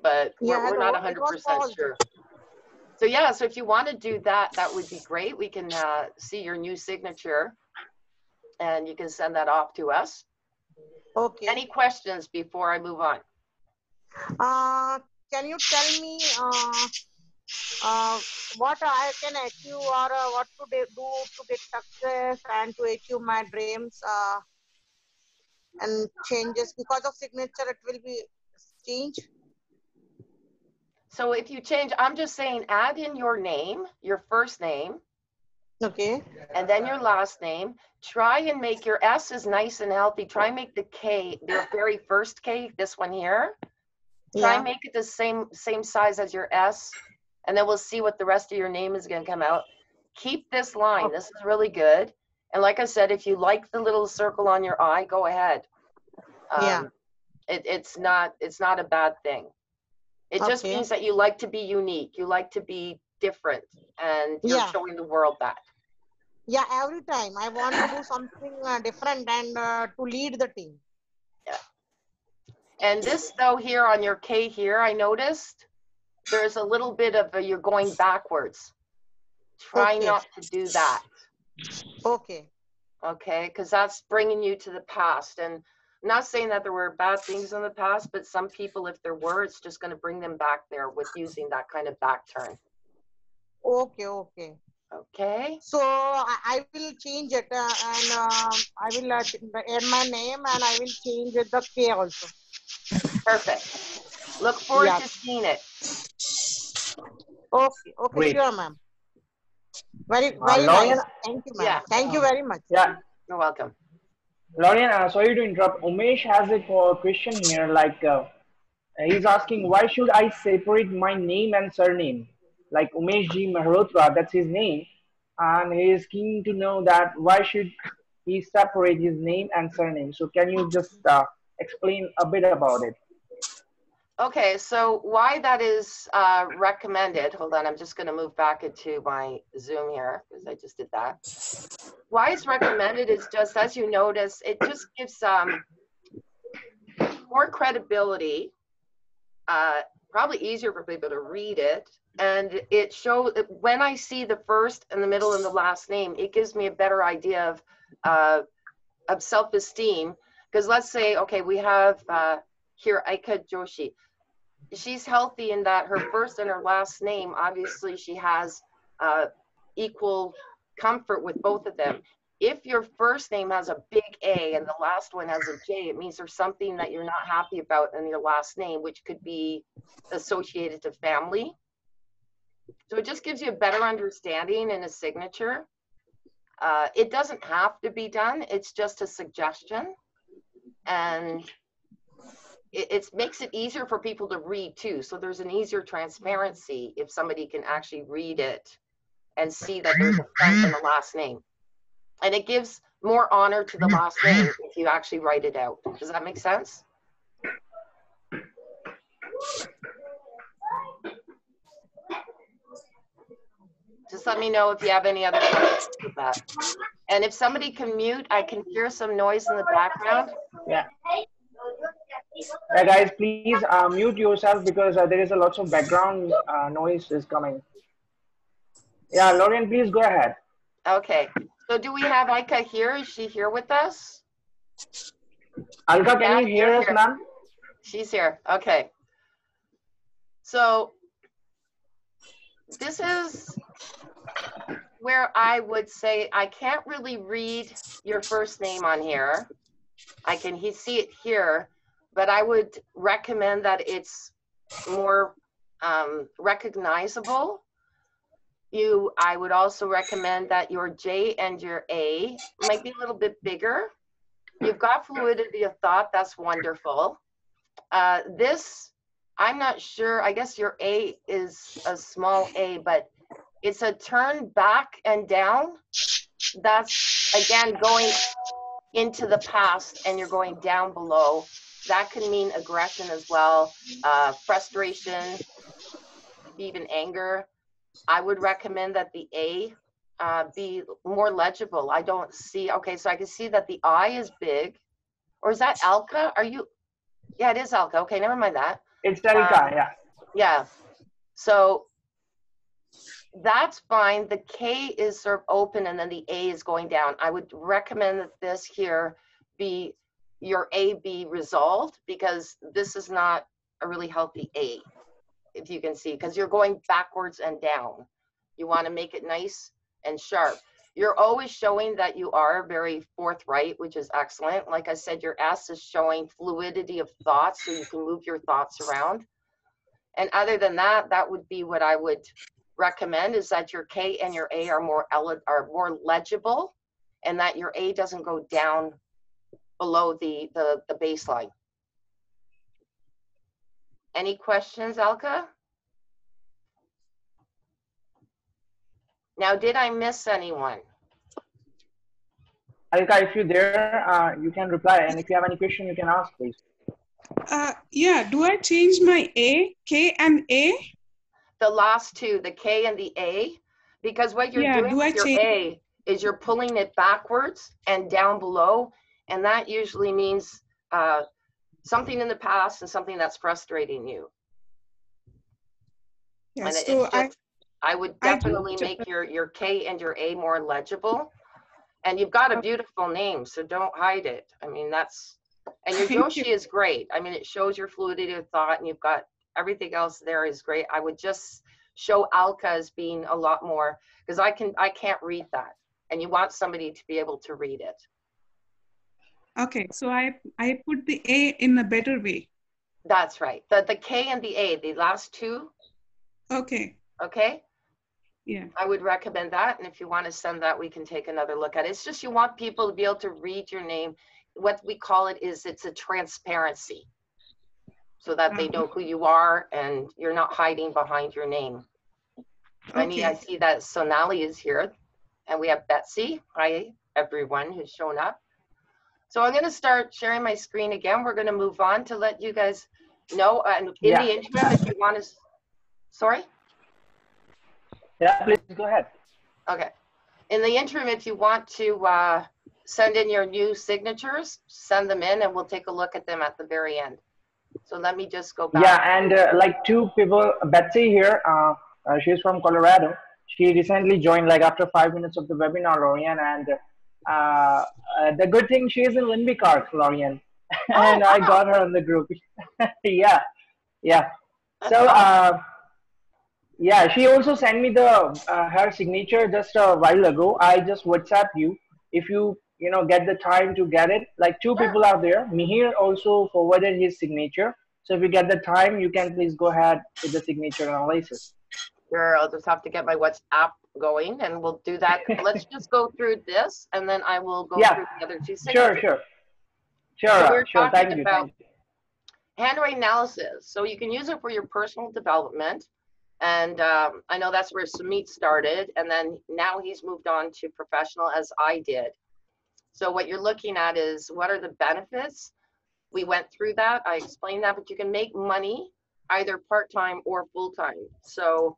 but we're not 100% sure. So yeah, so if you want to do that, that would be great. We can see your new signature and you can send that off to us. Okay. Any questions before I move on? Can you tell me what I can achieve or what to do to get success and to achieve my dreams and changes because of signature? It will be changed. So if you change, I'm just saying add in your name, your first name. Okay. And then your last name. Try and make your S is nice and healthy. Try and make the K, your very first K, this one here. Try and make it the same size as your S. And then we'll see what the rest of your name is going to come out. Keep this line. This is really good. And like I said, if you like the little circle on your eye, go ahead. It's not a bad thing. It just means that you like to be unique. You like to be different. And you're showing the world that. Yeah, every time I want to do something different and to lead the team. Yeah. And this though here on your K here, I noticed there's a little bit of you're going backwards. Try not to do that. Okay. Okay, because that's bringing you to the past. And I'm not saying that there were bad things in the past, but some people, if there were, it's just going to bring them back there with using that kind of back turn. Okay, okay. Okay. So I will change it and I will add my name and I will change the K also. Perfect. Look forward to seeing it. Okay, okay, Great. Sure, ma'am. Very LaurieAnn, nice. Thank you, ma'am. Thank you very much. Yeah. You're welcome. LaurieAnn, sorry to interrupt. Umesh has a question here. Like, he's asking, why should I separate my name and surname? Like Umesh G Mehrotra, that's his name, and he is keen to know that why should he separate his name and surname? So can you just explain a bit about it? Okay, so why that is recommended, hold on, I'm just going to move back into my Zoom here because I just did that. Why it's recommended is just, as you notice, it just gives more credibility, probably easier for people to read it, and it shows, when I see the first and the middle and the last name, it gives me a better idea of self-esteem, because let's say, okay, we have here Aika Joshi. She's healthy in that her first and her last name, obviously she has equal comfort with both of them. If your first name has a big A and the last one has a J, it means there's something that you're not happy about in your last name, which could be associated to family. So it just gives you a better understanding in a signature. It doesn't have to be done. It's just a suggestion. And it makes it easier for people to read too. So there's an easier transparency if somebody can actually read it and see that there's a front and a last name. And it gives more honor to the last name if you actually write it out. Does that make sense? Just let me know if you have any other questions with that. And if somebody can mute, I can hear some noise in the background. Yeah. Guys, please mute yourself because there is a lots of background noise is coming. Yeah, LaurieAnn, please go ahead. Okay. So do we have Aika here? Is she here with us? Alka, Yeah, can you hear you're us, here. ma'am? She's here. Okay. So this is where I would say I can't really read your first name on here. I can see it here, but I would recommend that it's more recognizable. I would also recommend that your J and your A might be a little bit bigger. You've got fluidity of thought. That's wonderful. This, I'm not sure. I guess your A is a small a, but it's a turn back and down. That's, again, going into the past and you're going down below. That can mean aggression as well, frustration, even anger. I would recommend that the A be more legible. I don't see, okay, so I can see that the I is big. Or is that Alka? Are you, yeah, it is Alka. Okay, never mind that. It's Alka, yeah. Yeah, so that's fine. The K is sort of open and then the A is going down. I would recommend that this here be, your A be resolved because this is not a really healthy A, if you can see, because you're going backwards and down. You want to make it nice and sharp. You're always showing that you are very forthright, which is excellent. Like I said, your S is showing fluidity of thoughts, so you can move your thoughts around. And other than that, that would be what I would recommend, is that your K and your A are more legible, and that your A doesn't go down below the baseline. Any questions, Alka? Now, did I miss anyone? Alka, if you're there, you can reply. And if you have any question, you can ask, please. Yeah, do I change my A, K and A? The last two, the K and the A, because what you're doing with your A is you're pulling it backwards and down below, and that usually means something in the past and something that's frustrating you. Yeah, and so I would definitely make your K and your A more legible. And you've got a beautiful name, so don't hide it. I mean, that's, and your Joshi is great. I mean, it shows your fluidity of thought, and you've got everything else there is great. I would just show Alka as being a lot more, because I can't read that, and you want somebody to be able to read it. Okay, so I put the A in a better way. That's right. The K and the A, the last two. Okay. Okay. Yeah. I would recommend that. And if you want to send that, we can take another look at it. It's just you want people to be able to read your name. What we call it is it's a transparency, so that they know who you are and you're not hiding behind your name. Okay. I see that Sonali is here, and we have Betsy. Hi, everyone who's shown up. So I'm going to start sharing my screen again. We're going to move on to let you guys know. And in the interim, if you want to, sorry? Yeah, please go ahead. Okay. In the interim, if you want to send in your new signatures, send them in and we'll take a look at them at the very end. So let me just go back. Yeah, and like two people, Betsy here, she's from Colorado. She recently joined like after 5 minutes of the webinar, LaurieAnn, and the good thing, she is in Limby Park, LaurieAnn. And I got her on the group. Yeah. So yeah, she also sent me the her signature just a while ago. I just WhatsApp you. If you get the time to get it, like two people are there. Mihir also forwarded his signature. So if you get the time, you can please go ahead with the signature analysis. Sure, I'll just have to get my WhatsApp going and we'll do that. Let's just go through this and then I will go through the other two signatures. Sure. So we're talking Thank you. about handwriting analysis. So you can use it for your personal development. And I know that's where Sumit started, and then now he's moved on to professional, as I did. So what you're looking at is what are the benefits? We went through that, I explained that, but you can make money either part-time or full-time. So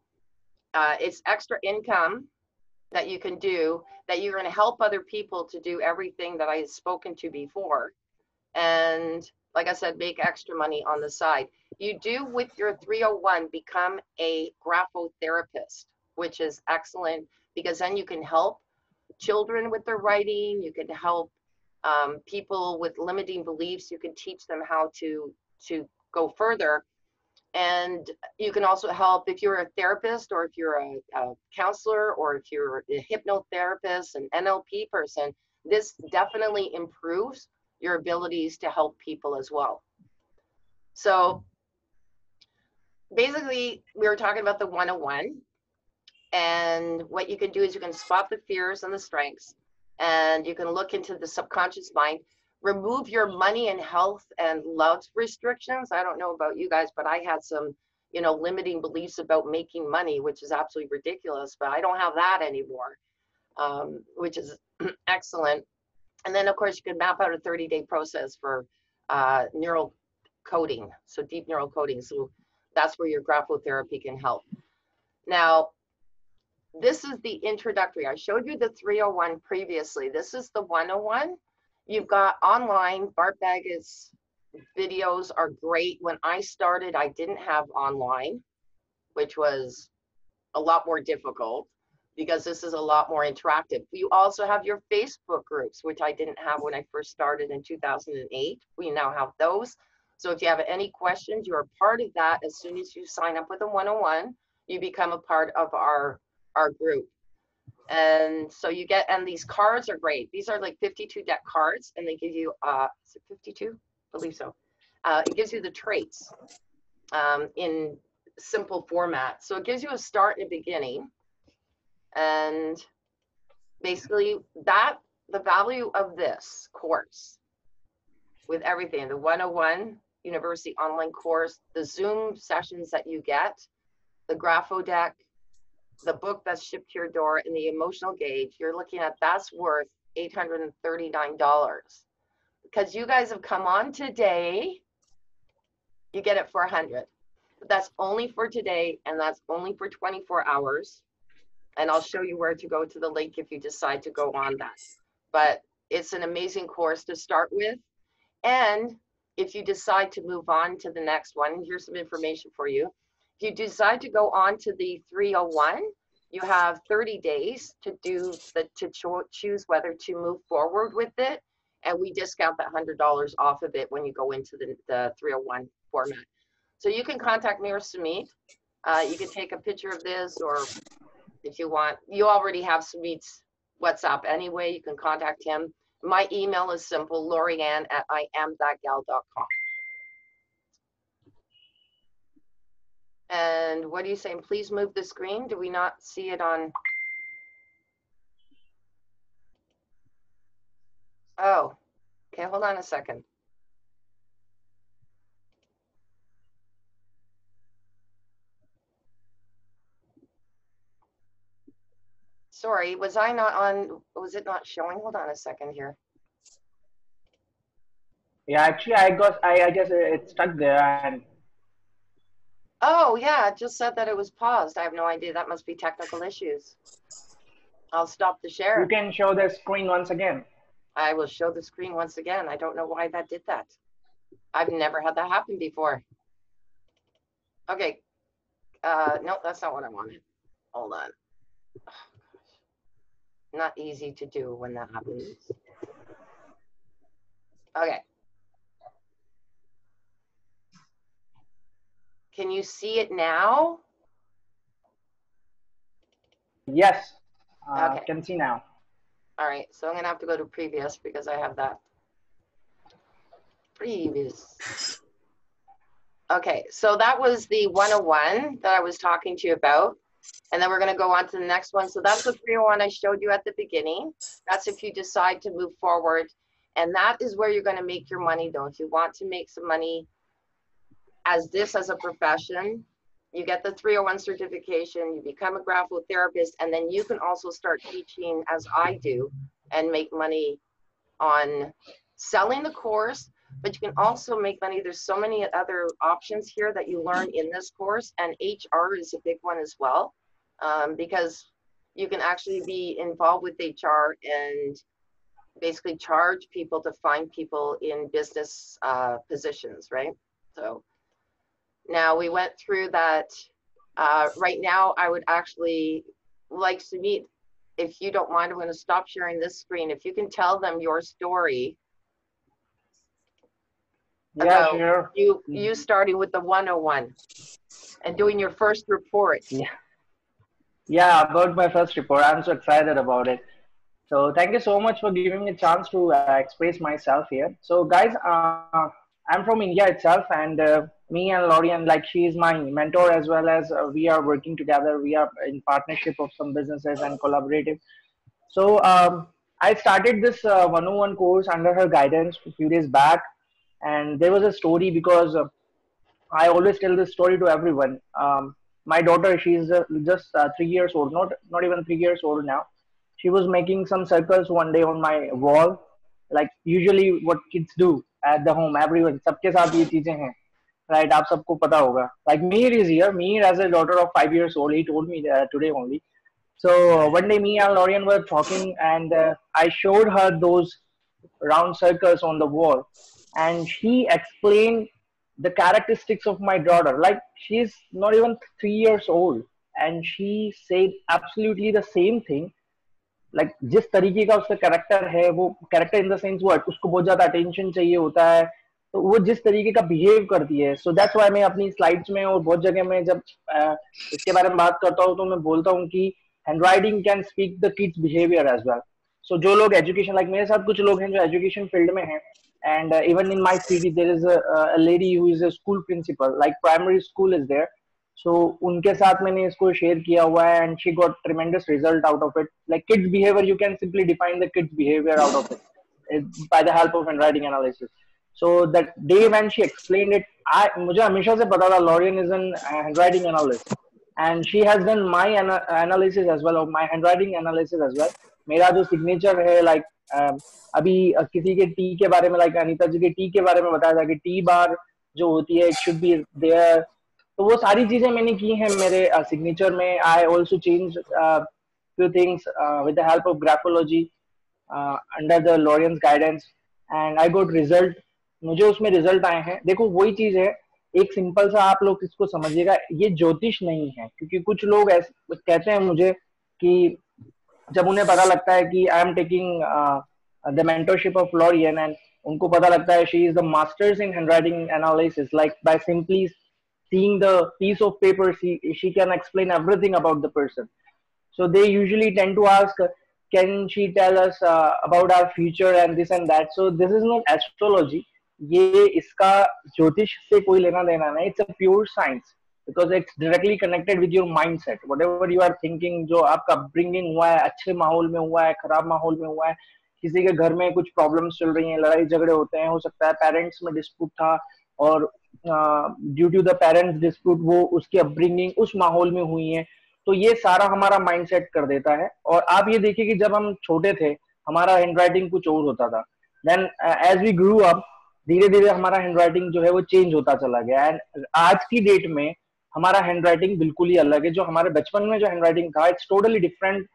it's extra income that you can do, that you're going to help other people to do everything that I had spoken to before. And like I said, make extra money on the side. You do, with your 301, become a graphotherapist, which is excellent, because then you can help children with their writing. You can help people with limiting beliefs. You can teach them how to go further. And you can also help if you're a therapist, or if you're a counselor, or if you're a hypnotherapist, an NLP person. This definitely improves your abilities to help people as well. So basically, we were talking about the 101. And what you can do is you can spot the fears and the strengths, and you can look into the subconscious mind, remove your money and health and love restrictions. I don't know about you guys, but I had some, you know, limiting beliefs about making money, which is absolutely ridiculous, but I don't have that anymore, which is excellent. And then of course you can map out a 30-day process for neural coding, so deep neural coding. So that's where your graphotherapy can help. Now, this is the introductory. I showed you the 301 previously. This is the 101. You've got online. Bart Baggett's videos are great. When I started, I didn't have online, which was a lot more difficult, because this is a lot more interactive. You also have your Facebook groups, which I didn't have when I first started in 2008. We now have those. So if you have any questions, you're a part of that. As soon as you sign up with a 101, you become a part of our group. And so you get, and these cards are great. These are like 52 deck cards, and they give you, is it 52? I believe so. It gives you the traits in simple format. So it gives you a start and a beginning. And basically that, the value of this course with everything, the 101 University online course, the Zoom sessions that you get, the Grapho deck, the book that's shipped to your door, and the emotional gauge, you're looking at, that's worth $839. Because you guys have come on today, you get it for 100. But that's only for today, and that's only for 24 hours. And I'll show you where to go to the link if you decide to go on that. But it's an amazing course to start with. And if you decide to move on to the next one, here's some information for you. If you decide to go on to the 301, you have 30 days to do choose whether to move forward with it. And we discount that $100 off of it when you go into the 301 format. So you can contact me or Sumit. You can take a picture of this, or if you want, you already have Sumit's WhatsApp anyway, you can contact him. My email is simple, LaurieAnn@IamThatGal.com. And what are you saying? Please move the screen. Do we not see it on? Oh, okay, hold on a second. Sorry, was I not on, was it not showing? Hold on a second here. Yeah, actually, I guess it's stuck there. And oh yeah, it just said that it was paused. I have no idea. That must be technical issues. I'll stop the share. you can show the screen once again. I will show the screen once again. I don't know why that did that. I've never had that happen before. Okay. No, that's not what I wanted. Hold on. Oh, not easy to do when that happens. Okay. Can you see it now? Yes, Okay. can see now. All right, so I'm gonna have to go to previous because I have that. Previous. Okay, so that was the 101 that I was talking to you about. And then we're gonna go on to the next one. So that's the 301 I showed you at the beginning. That's if you decide to move forward. And that is where you're gonna make your money though. If you want to make some money as a profession, you get the 301 certification, you become a graphotherapist, and then you can also start teaching as I do and make money on selling the course, but you can also make money. There's so many other options here that you learn in this course, and HR is a big one as well, because you can actually be involved with HR and basically charge people to find people in business positions, right? So now we went through that. Right now, I would actually like Sumit, if you don't mind, I'm going to stop sharing this screen. If you can tell them your story about sure. you starting with the 101 and doing your first report. Yeah, about my first report. I'm so excited about it. So thank you so much for giving me a chance to express myself here. So guys, I'm from India itself, and me and LaurieAnn, like she is my mentor, as well as we are working together. We are in partnership of some businesses and collaborative. So I started this 101 course under her guidance a few days back, and there was a story because I always tell this story to everyone. My daughter, she's just 3 years old, not even 3 years old now. She was making some circles one day on my wall, like usually what kids do at the home. Everyone, सबके साथ ये चीजें हैं, right? आप सबको पता होगा. Like Mir is here. Mir, as a daughter of 5 years old, he told me today only. So one day, me and LaurieAnn were talking, and I showed her those round circles on the wall, and she explained the characteristics of my daughter. Like she's not even 3 years old, and she said absolutely the same thing. Like जिस तरीके का उसका character है, वो character in the sense वो उसको बहुत ज्यादा अटेंशन चाहिए होता है, तो वो जिस तरीके का बिहेव करती है. सो दैट्स व्हाई मैं अपनी स्लाइड्स में और बहुत जगह में जब इसके बारे में बात करता हूँ, तो मैं बोलता हूँ कि handwriting can speak the kids behaviour as well. So जो लोग एजुकेशन, लाइक मेरे साथ कुछ लोग हैं जो एजुकेशन फील्ड में हैं, and even in my city there is a lady who is a school principal, like primary school is there. So उनके साथ मैंने इसको शेयर किया हुआ है, and she got tremendous result out of it. Like kids behavior, you can simply define the kids behavior out of it by the help of handwriting analysis. So that day when she explained it, मुझे हमेशा से पता था LaurieAnn is an handwriting analyst, and she has done my analysis as well, of my handwriting analysis as well. मेरा जो signature है, like अभी किसी के टी के बारे में, लाइक अनीता जी के टी के बारे में बताया था कि टी बार जो होती है, इट शुड बी देयर. तो वो सारी चीजें मैंने की हैं मेरे सिग्नेचर में. I also change few things with the help of graphology under the LaurieAnn's guidance, and I got result. मुझे उसमें रिजल्ट आए हैं. देखो वही चीज है, एक सिंपल सा आप लोग इसको समझिएगा, ये ज्योतिष नहीं है. क्योंकि कुछ लोग ऐसे कहते हैं मुझे कि जब उन्हें पता लगता है कि I am taking the mentorship of LaurieAnn, and उनको पता लगता है she is the masters in handwriting analysis, like by simply seeing the piece of paper, she can explain everything about the person. So they usually tend to ask, can she tell us about our future and this and that. So this is not astrology. ये इसका ज्योतिष से कोई लेना देना नहीं. It's a pure science because it's directly connected with your mindset. Whatever you are thinking, जो आपका upbringing हुआ है, अच्छे माहौल में हुआ है, खराब माहौल में हुआ है, किसी के घर में कुछ प्रॉब्लम्स चल रही हैं, लड़ाई झगड़े होते हैं, हो सकता है पेरेंट्स में डिस्प्यूट था, और due to the parents dispute वो उसकी अपब्रिंगिंग उस माहौल में हुई है. तो ये सारा हमारा माइंडसेट कर देता है. और आप ये देखिए कि जब हम छोटे थे, हमारा हैंडराइटिंग कुछ और होता था. Then as we grew up, धीरे धीरे हमारा हैंडराइटिंग जो है वो चेंज होता चला गया. एंड आज की डेट में हमारा हैंडराइटिंग बिल्कुल ही अलग है. जो हमारे बचपन में जो हैंडराइटिंग था, इट्स टोटली डिफरेंट.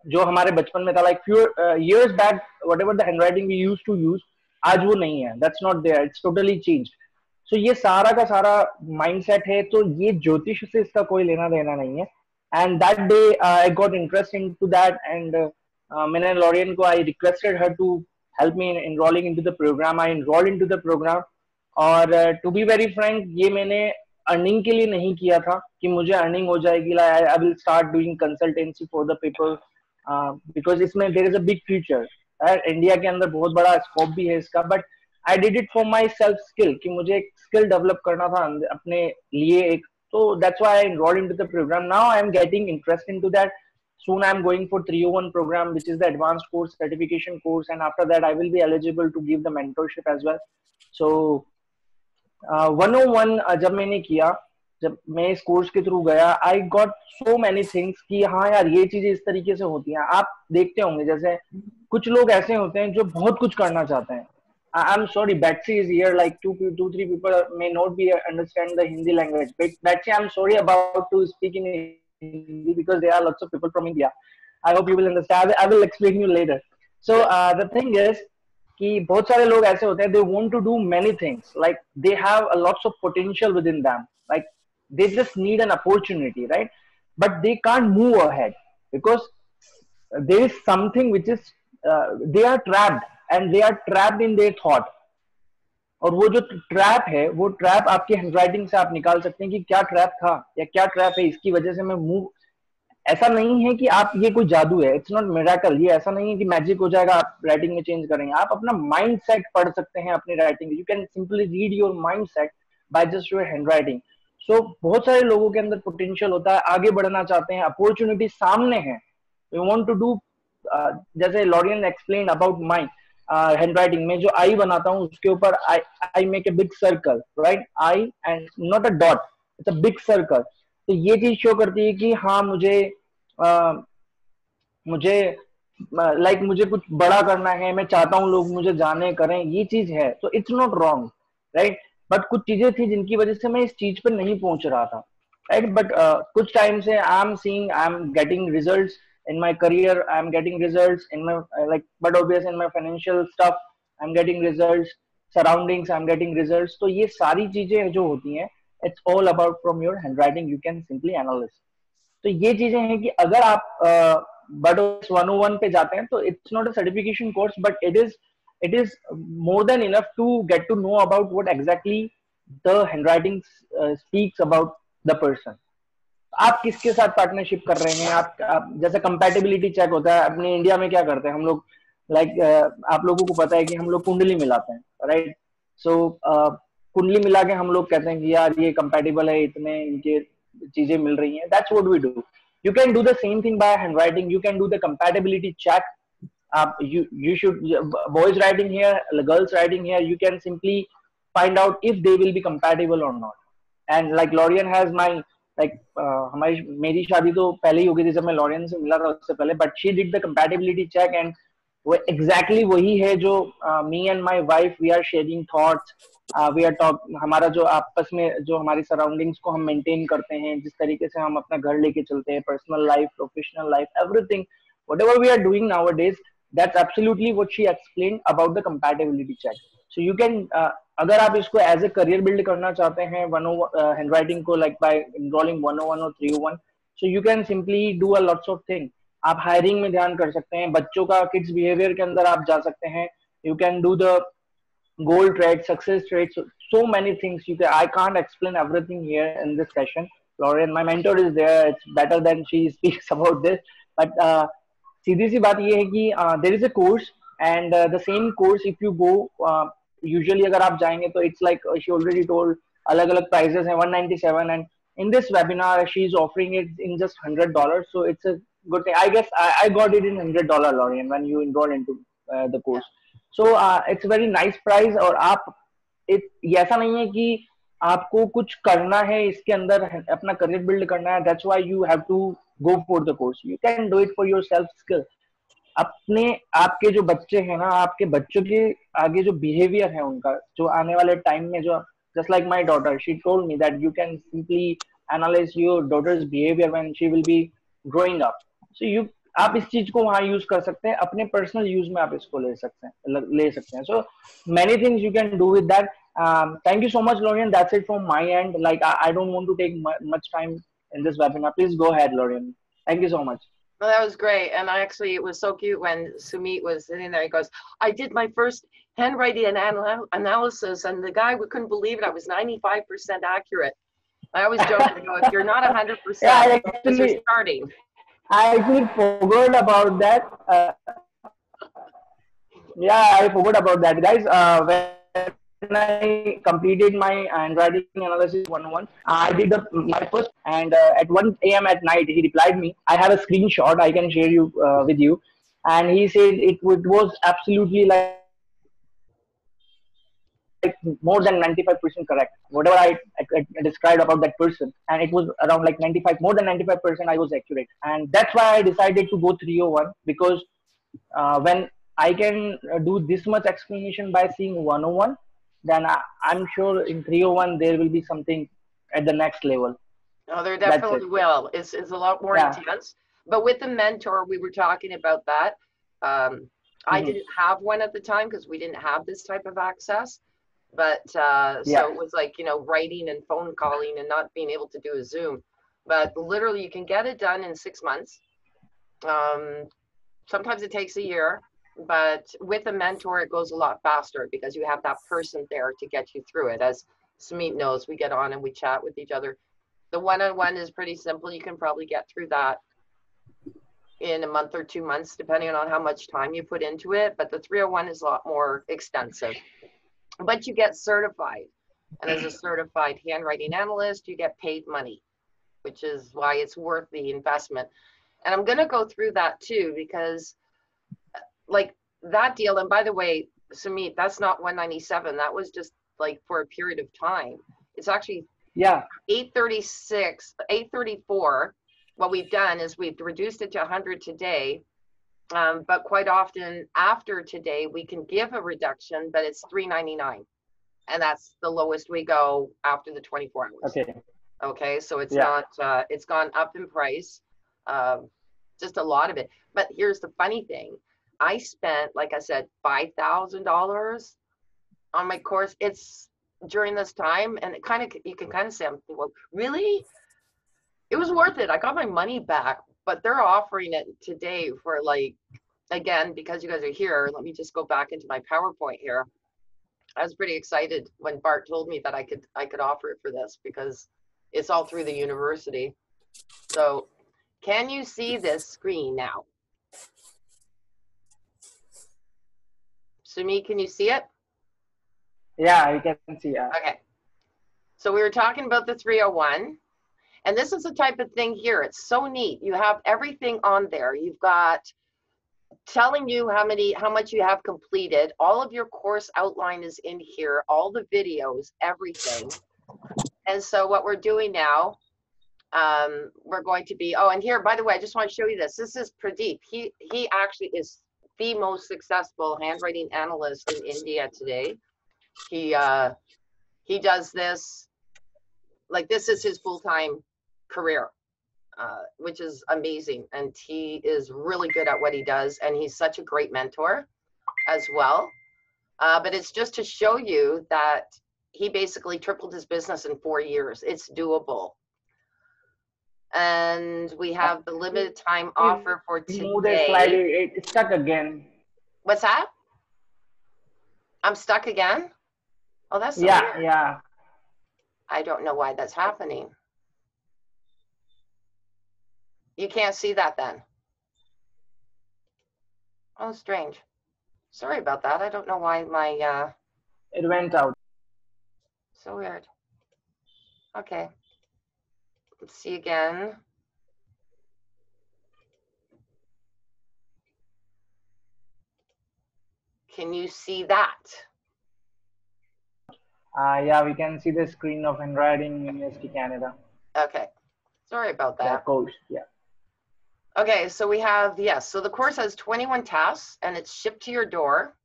जो हमारे बचपन में था, like few years back, whatever the handwriting we use to use, आज वो नहीं है. That's not there, it's totally changed. So ये सारा का सारा माइंडसेट है. तो ये ज्योतिष से इसका कोई लेना देना नहीं है. And that day I got interest into that, and मैंने LaurieAnn को, I requested her to help me in enrolling into the program. I enrolled into the program. और टू बी वेरी फ्रैंक, ये मैंने earning के लिए नहीं किया था कि मुझे अर्निंग हो जाएगी. I will start doing consultancy for the people, because इसमें there is a big future. India के अंदर बहुत बड़ा स्कोप भी है इसका. But I did it for my self skill, कि मुझे एक स्किल डेवलप करना था अपने लिए एक. तो that's why I enrolled into the program. Now I am getting interest into that. Soon I am going for 301 program, which is the advanced course, certification course, and after that I will be eligible to give the mentorship as well. So 101 जब मैंने किया, जब मैं इस course के through गया, I got so many things कि हाँ यार ये चीजें इस तरीके से होती हैं. आप देखते होंगे जैसे कुछ लोग ऐसे होते हैं जो बहुत कुछ करना चाहते हैं, I'm sorry, Betsy is here. Like two, three people may not be understand the Hindi language. But Betsy, I'm sorry about to speak in Hindi because there are lots of people from India. I hope you will understand. I will explain you later. So the thing is कि बहुत सारे लोग ऐसे होते हैं, they want to do many things, like they have a lots of potential within them, like they just need an opportunity, right? But they can't move ahead because there is something which is they are trapped, and they are trapped in their thought. और वो जो trap है, वो trap आपके handwriting से आप निकाल सकते हैं कि क्या ट्रैप था या क्या ट्रैप है, इसकी वजह से मैं मूव। ऐसा नहीं है कि आप ये कोई जादू है, इट्स नॉट मिराकल। ये ऐसा नहीं है कि मैजिक हो जाएगा आप राइटिंग में चेंज करेंगे। आप अपना माइंड सेट पढ़ सकते हैं अपनी writing. You can simply read your mindset by just your handwriting. So बहुत सारे लोगों के अंदर पोटेंशियल होता है, आगे बढ़ना चाहते हैं, अपॉर्चुनिटी सामने है, यू वांट टू डू। जैसे Lorian explain about my handwriting में जो आई बनाता हूँ उसके ऊपर I make a big circle, right? I end not a dot, it's a big circle. तो ये चीज शो करती है कि हाँ मुझे लाइक मुझे कुछ बड़ा करना है, मैं चाहता हूँ लोग मुझे जाने करें, ये चीज है। तो it's not wrong, right? But कुछ चीजें थी जिनकी वजह से मैं इस चीज पर नहीं पहुंच रहा था, राइट? बट कुछ टाइम से आई am getting results in my career, I am getting results in my like, but obvious in my financial stuff I'm getting results, surroundings I'm getting results। तो ये सारी चीजें जो होती हैं, it's all about from your handwriting, you can simply analyze। तो ये चीजें हैं कि अगर आप बट 101 पे जाते हैं तो it's not a certification course, but it is more than enough to get to know about what exactly the handwriting speaks about the person. आप किसके साथ पार्टनरशिप कर रहे हैं, आप जैसे कंपैटिबिलिटी चेक होता है अपने इंडिया में, क्या करते हैं हम लोग, लाइक आप लोगों को पता है कि हम लोग कुंडली मिलाते हैं, राइट? सो कुंडली मिला के हम लोग कहते हैं कि यार ये कंपैटिबल है, इतने इनके चीजें मिल रही हैं। That's what we do. You can do the same thing by handwriting. You can do the compatibility check. आप you should, boys writing here, girls writing here, you can simply find out if they will be compatible or not। and like Lorian has my like हमारी मेरी शादी तो पहले ही हो गई थी जब मैं लॉरियन से मिला था, उससे पहले, but she did the compatibility check and वो एग्जैक्टली वही है जो me and my wife we are sharing thoughts, we are talk. हमारा जो आपस में जो हमारी सराउंडिंग्स को हम मेंटेन करते हैं, जिस तरीके से हम अपना घर लेके चलते हैं, personal life, professional life, everything whatever we are doing nowadays, that's absolutely what she explained about the compatibility check। so you can अगर आप इसको एज ए करियर बिल्ड करना चाहते हैं हैंड राइटिंग को, लाइक बाय इनरोलिंग 101 और 301, सो you can simply do a lots of thing. आप hiring में ध्यान कर सकते हैं, बच्चों का किड्स बिहेवियर के अंदर आप जा सकते हैं। You can do the goal trade, success trade, so many things you can। I can't explain everything here in this session। Lauren, my mentor is there, it's better than she speaks about this। but सीधी सी बात ये है कि there is a course and the same course if you go usually अगर आप जाएंगे तो it's like she already told अलग अलग prices हैं 197 and in this webinar she is offering it in just $100, so it's a good thing। I guess I got it in $100, Lauren, when you enroll into the course। so it's a very nice price। और आप ये ऐसा नहीं है कि आपको कुछ करना है इसके अंदर, अपना करियर बिल्ड करना है, that's why you have to go for the course. You can do it for yourself skill. अपने आपके जो बच्चे हैं ना, आपके बच्चों के आगे जो बिहेवियर है उनका, जो आने वाले टाइम में जो, just like my daughter, she told me that you can simply analyse your daughter's behaviour when she will be growing up. So you आप इस चीज को वहां यूज कर सकते हैं, अपने पर्सनल यूज में आप इसको ले सकते हैं। So many things you can do with that. Thank you so much, Laurien। That's it from my end। Like I don't want to take much time in this webinar। Please go ahead, Laurien। Thank you so much। Well, that was great. And I actually, it was so cute when Sumit was sitting there. He goes, I did my first handwriting analysis, and the guy, we couldn't believe it. I was 95% accurate. I always joke, I go, if you're not 100%, Yeah, because you're starting. I actually forgot about that। Yeah, I forgot about that, guys। When I completed my handwriting analysis 101, I did my first, and at 1 a.m. at night, he replied me. I have a screenshot I can share you with you, and he said it was absolutely like more than 95% correct, whatever I described about that person, and it was around like 95, more than 95% I was accurate, and that's why I decided to go 301, because when I can do this much explanation by seeing 101, then I'm sure in 301 there will be something at the next level. Oh, there That's it. definitely will. It's a lot more Yeah. intense. But with the mentor, we were talking about that. I Mhm. didn't have one at the time because we didn't have this type of access. But Yeah. so it was like, writing and phone calling and not being able to do a Zoom. But literally, you can get it done in 6 months. Sometimes it takes a year, but with a mentor, it goes a lot faster because you have that person there to get you through it. As Sumit knows, we get on and we chat with each other. The one-on-one is pretty simple. You can probably get through that in a month or 2 months, depending on how much time you put into it. But the 301 is a lot more extensive. But you get certified. And as a certified handwriting analyst, you get paid money, which is why it's worth the investment. And I'm going to go through that too, because like that deal, and by the way, Sumit, that's not 197. That was just like for a period of time. It's actually Yeah. 836, 834. What we've done is we've reduced it to 100 today. But quite often after today, we can give a reduction, but it's 399. And that's the lowest we go after the 24 hours. Okay. Okay, so it's Yeah. not, it's gone up in price, just a lot of it. But here's the funny thing. I spent, like I said, $5,000 on my course. It's during this time, and you can kind of say, well, really? It was worth it. I got my money back, but they're offering it today for like, again, because you guys are here, let me just go back into my PowerPoint here. I was pretty excited when Bart told me that I could offer it for this because it's all through the university. So can you see this screen now? Sumi, can you see it? Yeah, you can see. Yeah. Okay. So we were talking about the 301. And this is the type of thing here. It's so neat. You have everything on there. You've got telling you how much you have completed. All of your course outline is in here, all the videos, everything. And so what we're doing now, we're going to be, oh, and here, by the way, I just want to show you this. This is Pradeep. He actually is the most successful handwriting analyst in India today. He does this, like this is his full-time career. Which is amazing. And he is really good at what he does. And he's such a great mentor as well. But it's just to show you that he basically tripled his business in 4 years. It's doable. And we have the limited time offer for Move the slide. today. It's stuck again. What's that? I'm stuck again? Oh, that's so Yeah. weird. Yeah. I don't know why that's happening. You can't see that then. Oh, strange. Sorry about that. I don't know why my It went out. so weird. Okay. Let's see again. Can you see that? Yeah, we can see the screen of handwriting University Canada. Okay. Sorry about Yeah, that. coach. Yeah. Okay, so we have, yes, so the course has 21 tasks and it's shipped to your door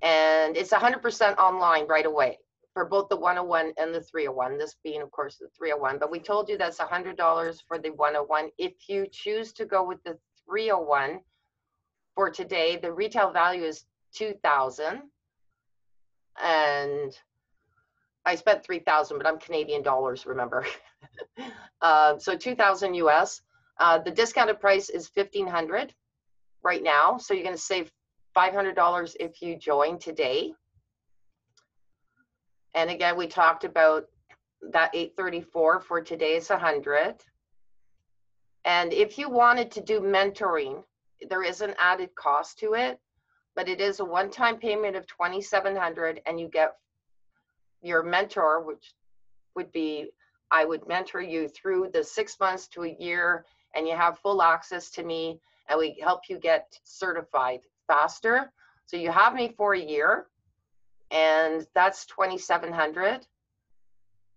and it's 100% online right away for both the 101 and the 301, this being, of course, the 301. But we told you that's $100 for the 101. If you choose to go with the 301 for today, the retail value is $2,000. And I spent $3,000, but I'm Canadian dollars, remember. So 2,000 US. The discounted price is $1,500 right now. So you're going to save $500 if you join today. And again, we talked about that 834 for today's 100. And if you wanted to do mentoring, there is an added cost to it, but it is a one-time payment of $2,700 and you get your mentor, which would be, I would mentor you through the 6 months to a year and you have full access to me and we help you get certified faster. So you have me for a year and that's $2,700.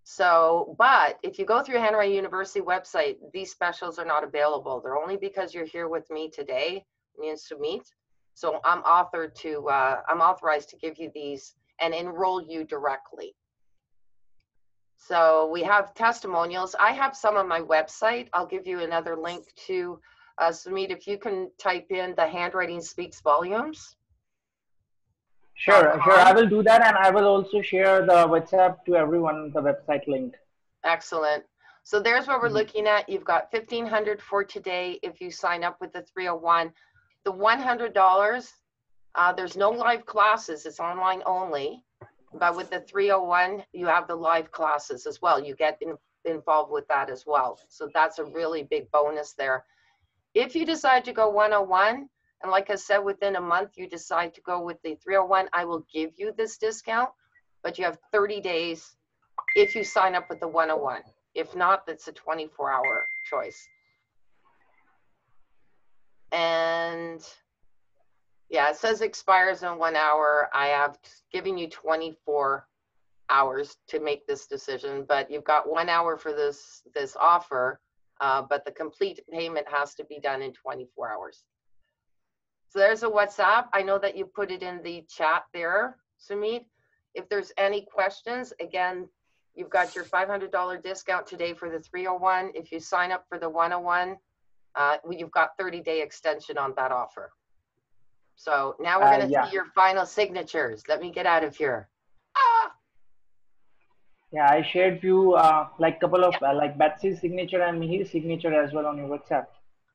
So, but if you go through Handwriting University website, these specials are not available. They're only because you're here with me today, me and Sumit. So I'm authorized to give you these and enroll you directly. So we have testimonials. I have some on my website. I'll give you another link to Sumit, if you can type in the handwriting speaks volumes. Sure, I will do that, and I will also share the WhatsApp to everyone, the website link. Excellent. So there's what we're looking at. You've got $1,500 for today if you sign up with the 301. The $100, there's no live classes. It's online only. But with the 301, you have the live classes as well. You get involved with that as well. So that's a really big bonus there. If you decide to go 101, and like I said, within a month, you decide to go with the 301, I will give you this discount, but you have 30 days if you sign up with the 101. If not, that's a 24-hour choice. And yeah, it says expires in 1 hour. I have given you 24 hours to make this decision, but you've got 1 hour for this offer, but the complete payment has to be done in 24 hours. So there's a WhatsApp. I know that you put it in the chat there, Sumit. If there's any questions, again, you've got your $500 discount today for the 301. If you sign up for the 101, you've got 30-day extension on that offer. So now we're going to see your final signatures. Let me get out of here. Yeah, I shared few like couple of like Betsy's signature and Mihir's signature as well on your WhatsApp.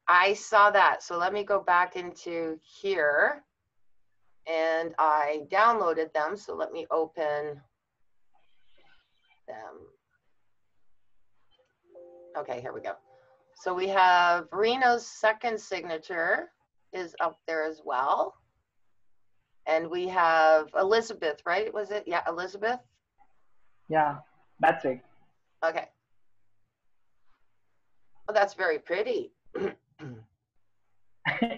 I saw that. So let me go back into here, and I downloaded them. So let me open them. Okay, here we go. So we have Reno's second signature is up there as well. And we have Elizabeth, right? Was it? Yeah, Elizabeth? Yeah, that's it. Okay. Oh, that's very pretty.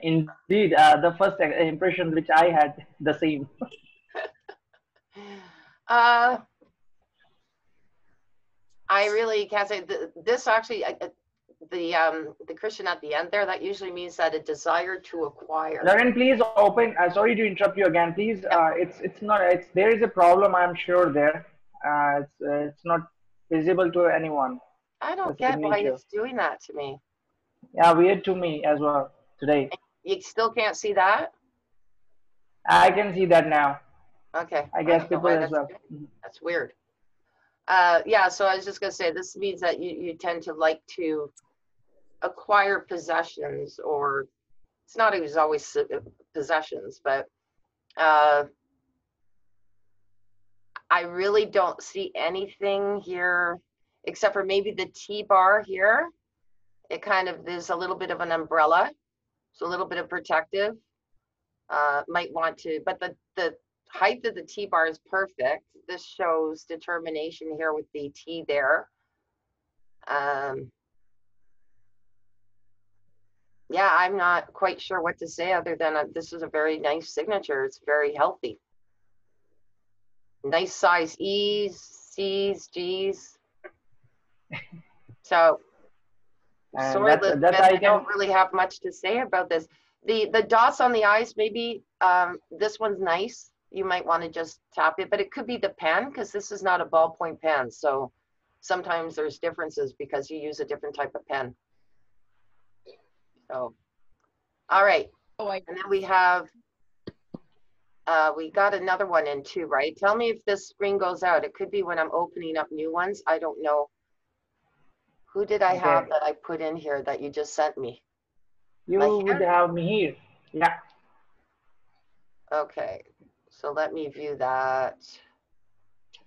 Indeed, the first impression which I had, the same. I really can't say this actually. The Christian at the end there, that usually means that a desire to acquire. LaurieAnn, please open. Sorry to interrupt you again. Please, it's not. There is a problem. I'm sure there. It's not visible to anyone. I don't get why it's doing that to me. Yeah, weird to me as well today. You still can't see that? I can see that now. Okay. I guess people as well. That's weird. Yeah, so I was just gonna say, this means that you tend to like to acquire possessions, or it's not always possessions, but I really don't see anything here except for maybe the T-bar here. It kind of is a little bit of an umbrella, so a little bit of protective. Might want to, but the height of the T-bar is perfect. This shows determination here with the T there. Yeah, I'm not quite sure what to say other than this is a very nice signature. It's very healthy. Nice size E's, C's, G's. So, sorry, Elizabeth, I don't really have much to say about this. The dots on the eyes, maybe this one's nice. You might want to just tap it, but it could be the pen, because this is not a ballpoint pen. So sometimes there's differences because you use a different type of pen. So, all right. And then we have, we got another one in too, right? Tell me if this screen goes out. It could be when I'm opening up new ones. I don't know. Who did I have that I put in here that you just sent me? You would have me here. Yeah. Okay. So let me view that.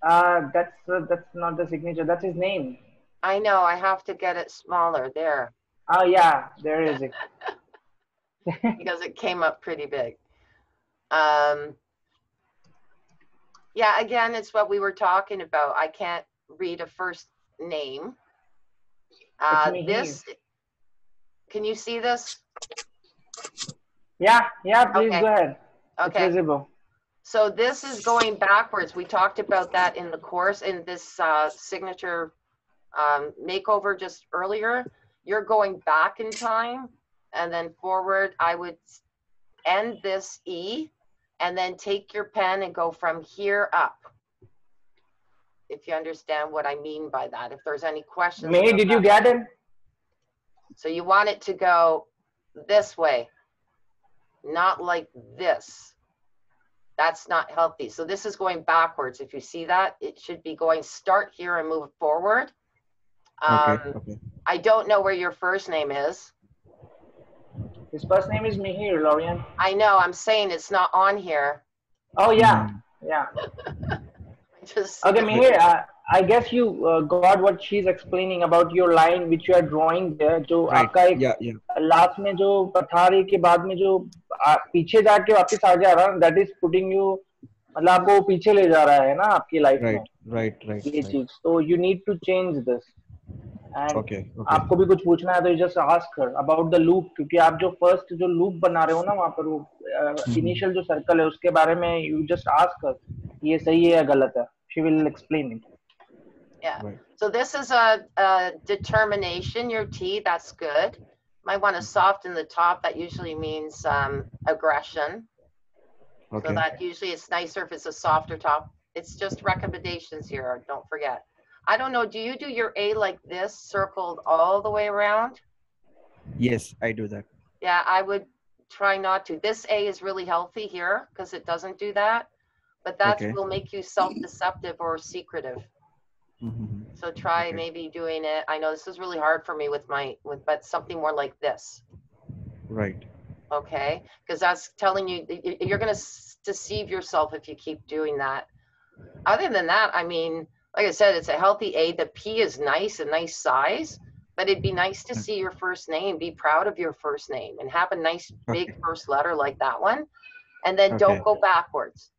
That's not the signature. That's his name. I know. I have to get it smaller there. Oh yeah, there is it. Because it came up pretty big. Yeah, again, it's what we were talking about. I can't read a first name. This, can you see this? Yeah, please go ahead. Okay. It's visible. So this is going backwards. We talked about that in the course, in this signature makeover just earlier. You're going back in time and then forward. I would end this E, and then take your pen and go from here up. If you understand what I mean by that, if there's any questions. May, did you get it? So you want it to go this way, not like this. That's not healthy. So this is going backwards. If you see that, it should be going start here and move forward. Okay. I don't know where your first name is. His first name is Mihir, LaurieAnn. I know, I'm saying it's not on here. Oh, yeah. Yeah. Okay, Mihir, I guess you got what she's explaining about your line which you are drawing there. जो आपका एक last में जो पठारे के बाद में जो पीछे जाके वापस आ जा रहा, that is putting you, मतलब आपको पीछे ले जा रहा है ना आपकी लाइफ में. Right. ये चीज. So you need to change this. And Okay. आपको भी कुछ पूछना है तो you just ask her about the loop, क्योंकि आप जो first जो loop बना रहे हो ना वहाँ पर वो initial जो circle है उसके बारे में you just ask her ये सही है या गलत है. She will explain it. Yeah. Right. So this is a determination, your T, that's good. Might want to soften the top. That usually means aggression. Okay. So that usually it's nicer if it's a softer top. It's just recommendations here, don't forget. I don't know, do you do your A like this, circled all the way around? Yes, I do that. Yeah, I would try not to. This A is really healthy here because it doesn't do that, but that will make you self-deceptive or secretive. So try maybe doing it. I know this is really hard for me but something more like this. Right. Okay, because that's telling you you're going to deceive yourself if you keep doing that. Other than that, I mean, like I said, it's a healthy A. The P is nice, a nice size, but it'd be nice to see your first name. Be proud of your first name and have a nice big first letter like that one. And then don't go backwards.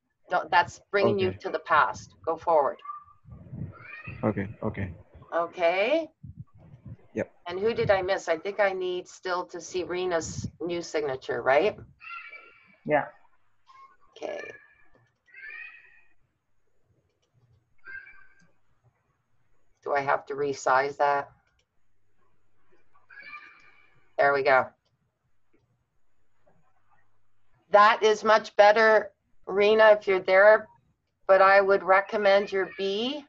That's bringing you to the past. Go forward. Okay. Okay. Yep. And who did I miss? I think I need still to see Rena's new signature, right? Yeah. Okay. Do I have to resize that? There we go. That is much better, Rena, if you're there, but I would recommend your B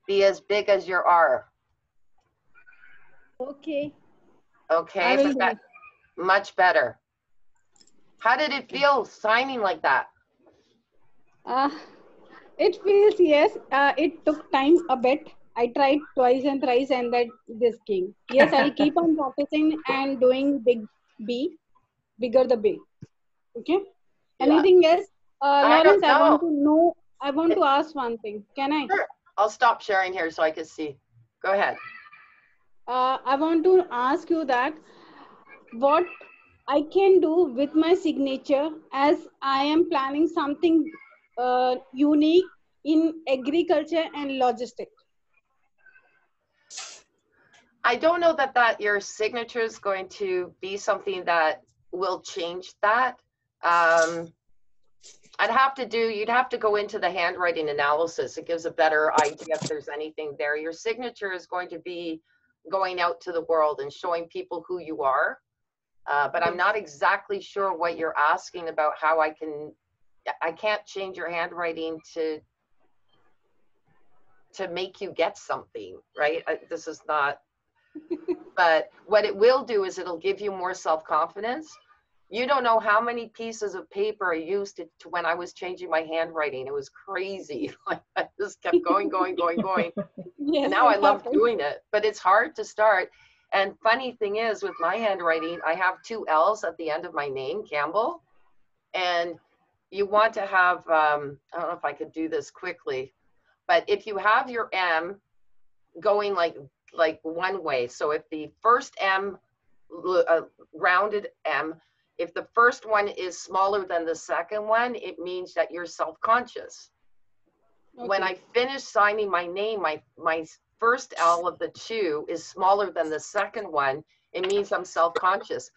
be as big as your R. Okay. Okay, but that much better. How did it feel signing like that? It feels, yes, it took time a bit. I tried twice and thrice and that this came. Yes, I'll keep on practicing and doing big B, bigger the B. Okay. Anything else? Lawrence, I want to ask one thing. Can I? Sure. I'll stop sharing here so I can see. Go ahead. I want to ask you that what I can do with my signature as I am planning something unique in agriculture and logistics. I don't know that your signature is going to be something that will change that. You'd have to go into the handwriting analysis. It gives a better idea if there's anything there. Your signature is going to be going out to the world and showing people who you are. But I'm not exactly sure what you're asking about how I can't change your handwriting to make you get something, right? This is not, but what it will do is it'll give you more self-confidence. You don't know how many pieces of paper I used to when I was changing my handwriting. It was crazy. Like I just kept going. Yes, and now I love doing it, but it's hard to start. And funny thing is with my handwriting, I have 2 L's at the end of my name, Campbell. And you want to have, I don't know if I could do this quickly, but if you have your M going like one way, so if the first M, rounded M, if the first one is smaller than the second one, it means that you're self-conscious. Okay. When I finish signing my name, my first L of the 2 is smaller than the second one. It means I'm self-conscious.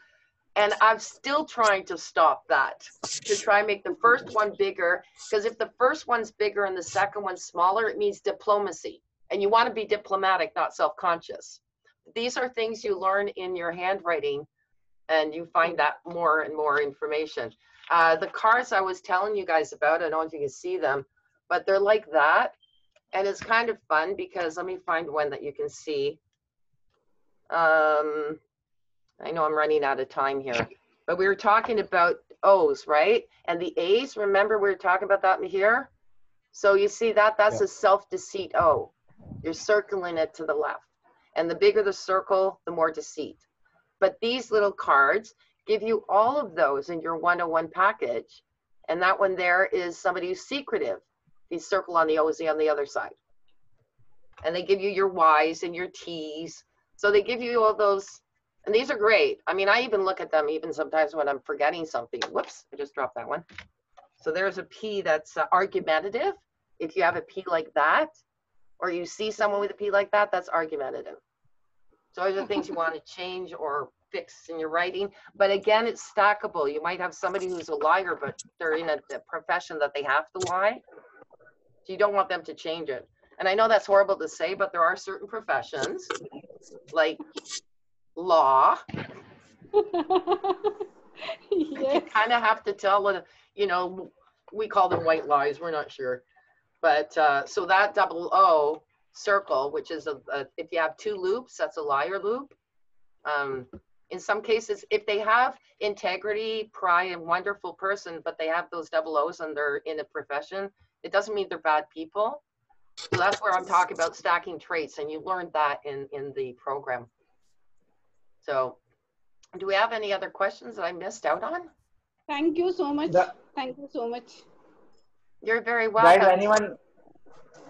And I'm still trying to stop that, to try and make the first one bigger. Because if the first one's bigger and the second one's smaller, it means diplomacy. And you want to be diplomatic, not self-conscious. These are things you learn in your handwriting and you find that more and more information. The cards I was telling you guys about, I don't know if you can see them, but they're like that. And it's kind of fun because let me find one that you can see. I know I'm running out of time here, but we were talking about O's, right? And the A's, remember we were talking about that in here? So you see that, that's a self-deceit O. You're circling it to the left. And the bigger the circle, the more deceit. But these little cards give you all of those in your 101 package. And that one there is somebody who's secretive. You circle on the O's on the other side. And they give you your Y's and your T's. So they give you all those, and these are great. I mean, I even look at them even sometimes when I'm forgetting something. Whoops, I just dropped that one. So there's a P that's argumentative. If you have a P like that, or you see someone with a P like that, that's argumentative. So those are things you want to change or fix in your writing. But again, it's stackable. You might have somebody who's a liar, but they're in a profession that they have to lie. So you don't want them to change it. And I know that's horrible to say, but there are certain professions like law. You kind of have to tell, you know, we call them white lies, we're not sure. But so that double O circle, which is if you have two loops, that's a liar loop. In some cases, if they have integrity, pride, and wonderful person, but they have those double O's and they're in a profession, it doesn't mean they're bad people. So that's where I'm talking about stacking traits, and you learned that in the program. So do we have any other questions that I missed out on? Thank you so much. Thank you so much. You're very welcome. Guys, anyone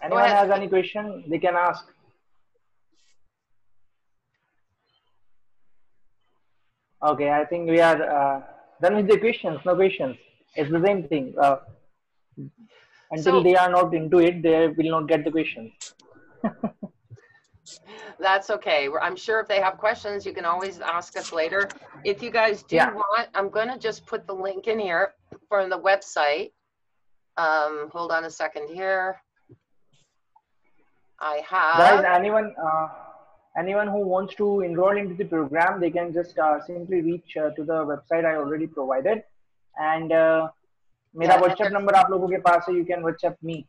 has any question, they can ask. Okay, I think we are done with the questions. No questions. It's the same thing. Until they are not into it, they will not get the questions. That's okay. I'm sure if they have questions, you can always ask us later. If you guys do want, I'm going to just put the link in here from the website. Hold on a second here. I have. Guys, anyone who wants to enroll into the program, they can just simply reach to the website I already provided. And मेरा WhatsApp number आप लोगों के पास है. You can WhatsApp me.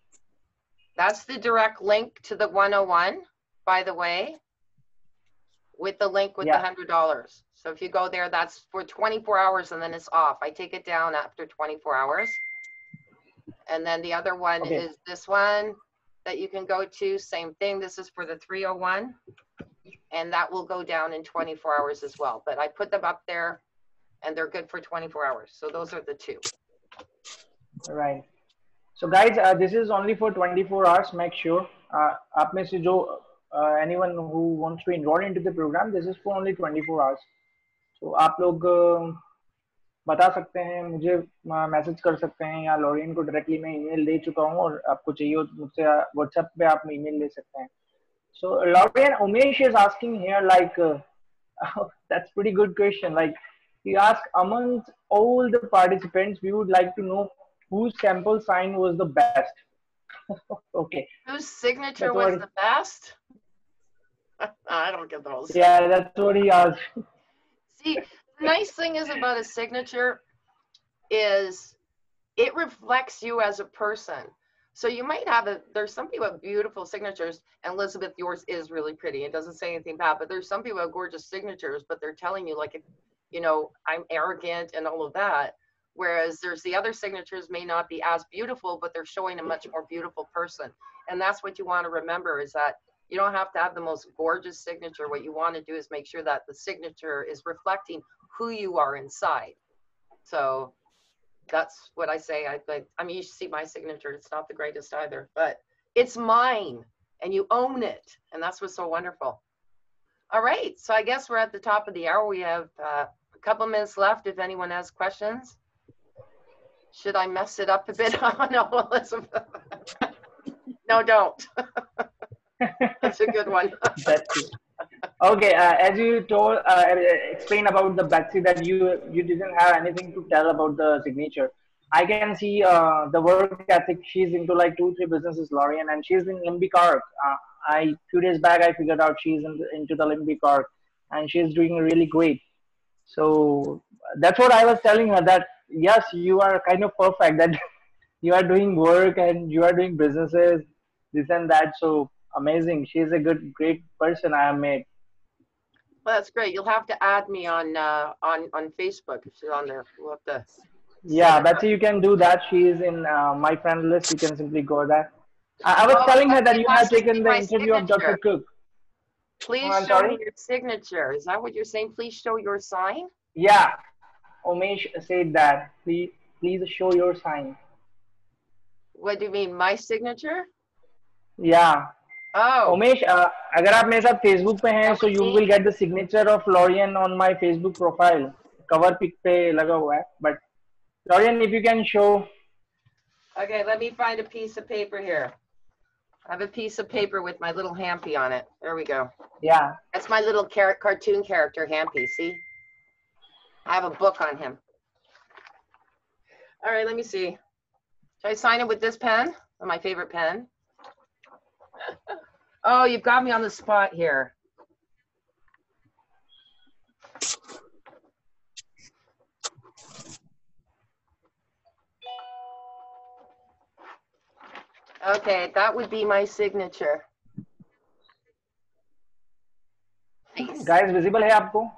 That's the direct link to the 101, by the way, with the link with the $100. So if you go there, that's for 24 hours and then it's off. I take it down after 24 hours. And then the other one is this one that you can go to. Same thing. This is for the 301. And that will go down in 24 hours as well. But I put them up there and they're good for 24 hours. So those are the two. Right. So guys, this is only for 24 hours. Make sure आप में से जो anyone who wants to enroll into the program, this is for only 24 hours. So आप लोग बता सकते हैं, मुझे मैसेज कर सकते हैं, या लॉरियन को डायरेक्टली मैं ईमेल दे चुका हूँ, और आपको चाहिए हो मुझसे व्हाट्सएप पे आप ईमेल ले सकते हैं. So Laurien, Umesh is asking here, like, that's pretty good question. Like, he asked, amongst all the participants, we would like to know whose sample sign was the best. Okay. Whose signature was the best? I don't get those. Yeah, that's what he asked. See, the nice thing is about a signature is it reflects you as a person. So you might have there's some people with beautiful signatures, and Elizabeth, yours is really pretty. It doesn't say anything bad, but there's some people with gorgeous signatures, but they're telling you, like, you know, I'm arrogant and all of that. Whereas there's the other signatures may not be as beautiful, but they're showing a much more beautiful person. And that's what you want to remember, is that you don't have to have the most gorgeous signature. What you want to do is make sure that the signature is reflecting who you are inside. So that's what I say. I mean, you should see my signature. It's not the greatest either, but it's mine and you own it. And that's what's so wonderful. All right. So I guess we're at the top of the hour. We have a couple minutes left if anyone has questions. Should I mess it up a bit? Oh, no, Elizabeth. No, don't. That's a good one. Okay, as you told, explain about the Betsy, that you didn't have anything to tell about the signature. I can see the work ethic. She's into like 2-3 businesses, Laurien, and she's in Limbic Arc. Few days back, I figured out she's into the Limbic Arc, and she's doing really great. So that's what I was telling her, that yes, you are kind of perfect, that you are doing work and you are doing businesses, this and that. So amazing. She's a great person I have made. Well, that's great. You'll have to add me on Facebook if she's on there. We'll have to say Yeah, it. Betsy, you can do that. She is in my friend list. You can simply go there. I was Oh, telling her that she you wants have to see taken the my interview of Dr. signature. Cook. Please I'm show me sorry? your signature. Is that what you're saying? Please show your sign. Yeah, Umesh said that. Please show your sign. What do you mean, my signature? Yeah. Oh, Umesh अगर आप मेरे साथ Facebook पे हैं that so was you me. will get the signature of LaurieAnn on my Facebook profile. Cover pic पे लगा हुआ है. But LaurieAnn, if you can show. Okay, let me find a piece of paper here. I have a piece of paper with my little Hampy on it. There we go. Yeah. That's my little cartoon character, Hampy. See? I have a book on him. All right, let me see. Should I sign it with this pen? My favorite pen. Oh, you've got me on the spot here. Okay, that would be my signature. Nice. Guys, visible है आपको?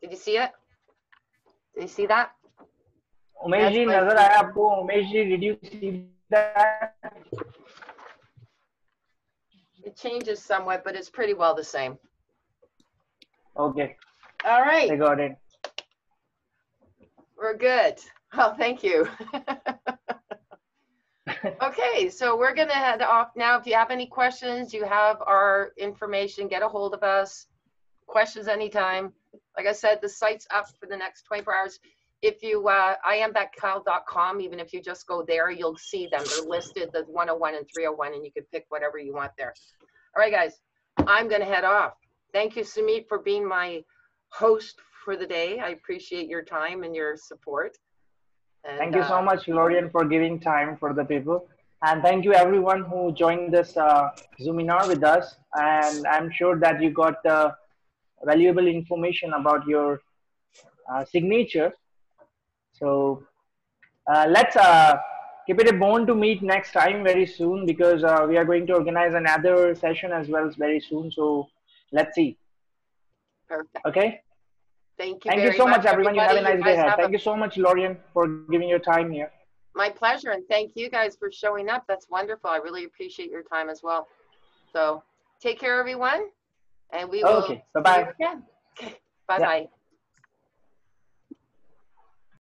Did you see it? Did you see that? Umesh ji नजर आया आपको? Umesh ji, did you see that? It changes somewhat, but it's pretty well the same. Okay. All right. I got it. We're good. Oh, thank you. Okay, so we're going to head off now. If you have any questions, you have our information, get a hold of us. Questions anytime. Like I said, the site's up for the next 24 hours. If you, iamthatcow.com, even if you just go there, you'll see them. They're listed, the 101 and 301, and you can pick whatever you want there. All right, guys, I'm going to head off. Thank you, Sumit, for being my host for the day. I appreciate your time and your support. And, thank you so much, LaurieAnn, for giving time for the people. And thank you everyone who joined this Zoominar with us. And I'm sure that you got valuable information about your signature. So let's keep it a bone to meet next time very soon, because we are going to organize another session as well very soon. So let's see. Perfect. Okay. Thank you. Thank you so much, everyone. You have a nice day ahead. Have Thank you so much, LaurieAnn, for giving your time here. My pleasure, and thank you guys for showing up. That's wonderful. I really appreciate your time as well. So take care, everyone, and we will Okay. Bye-bye. see you again. Okay. Bye-bye. Yeah.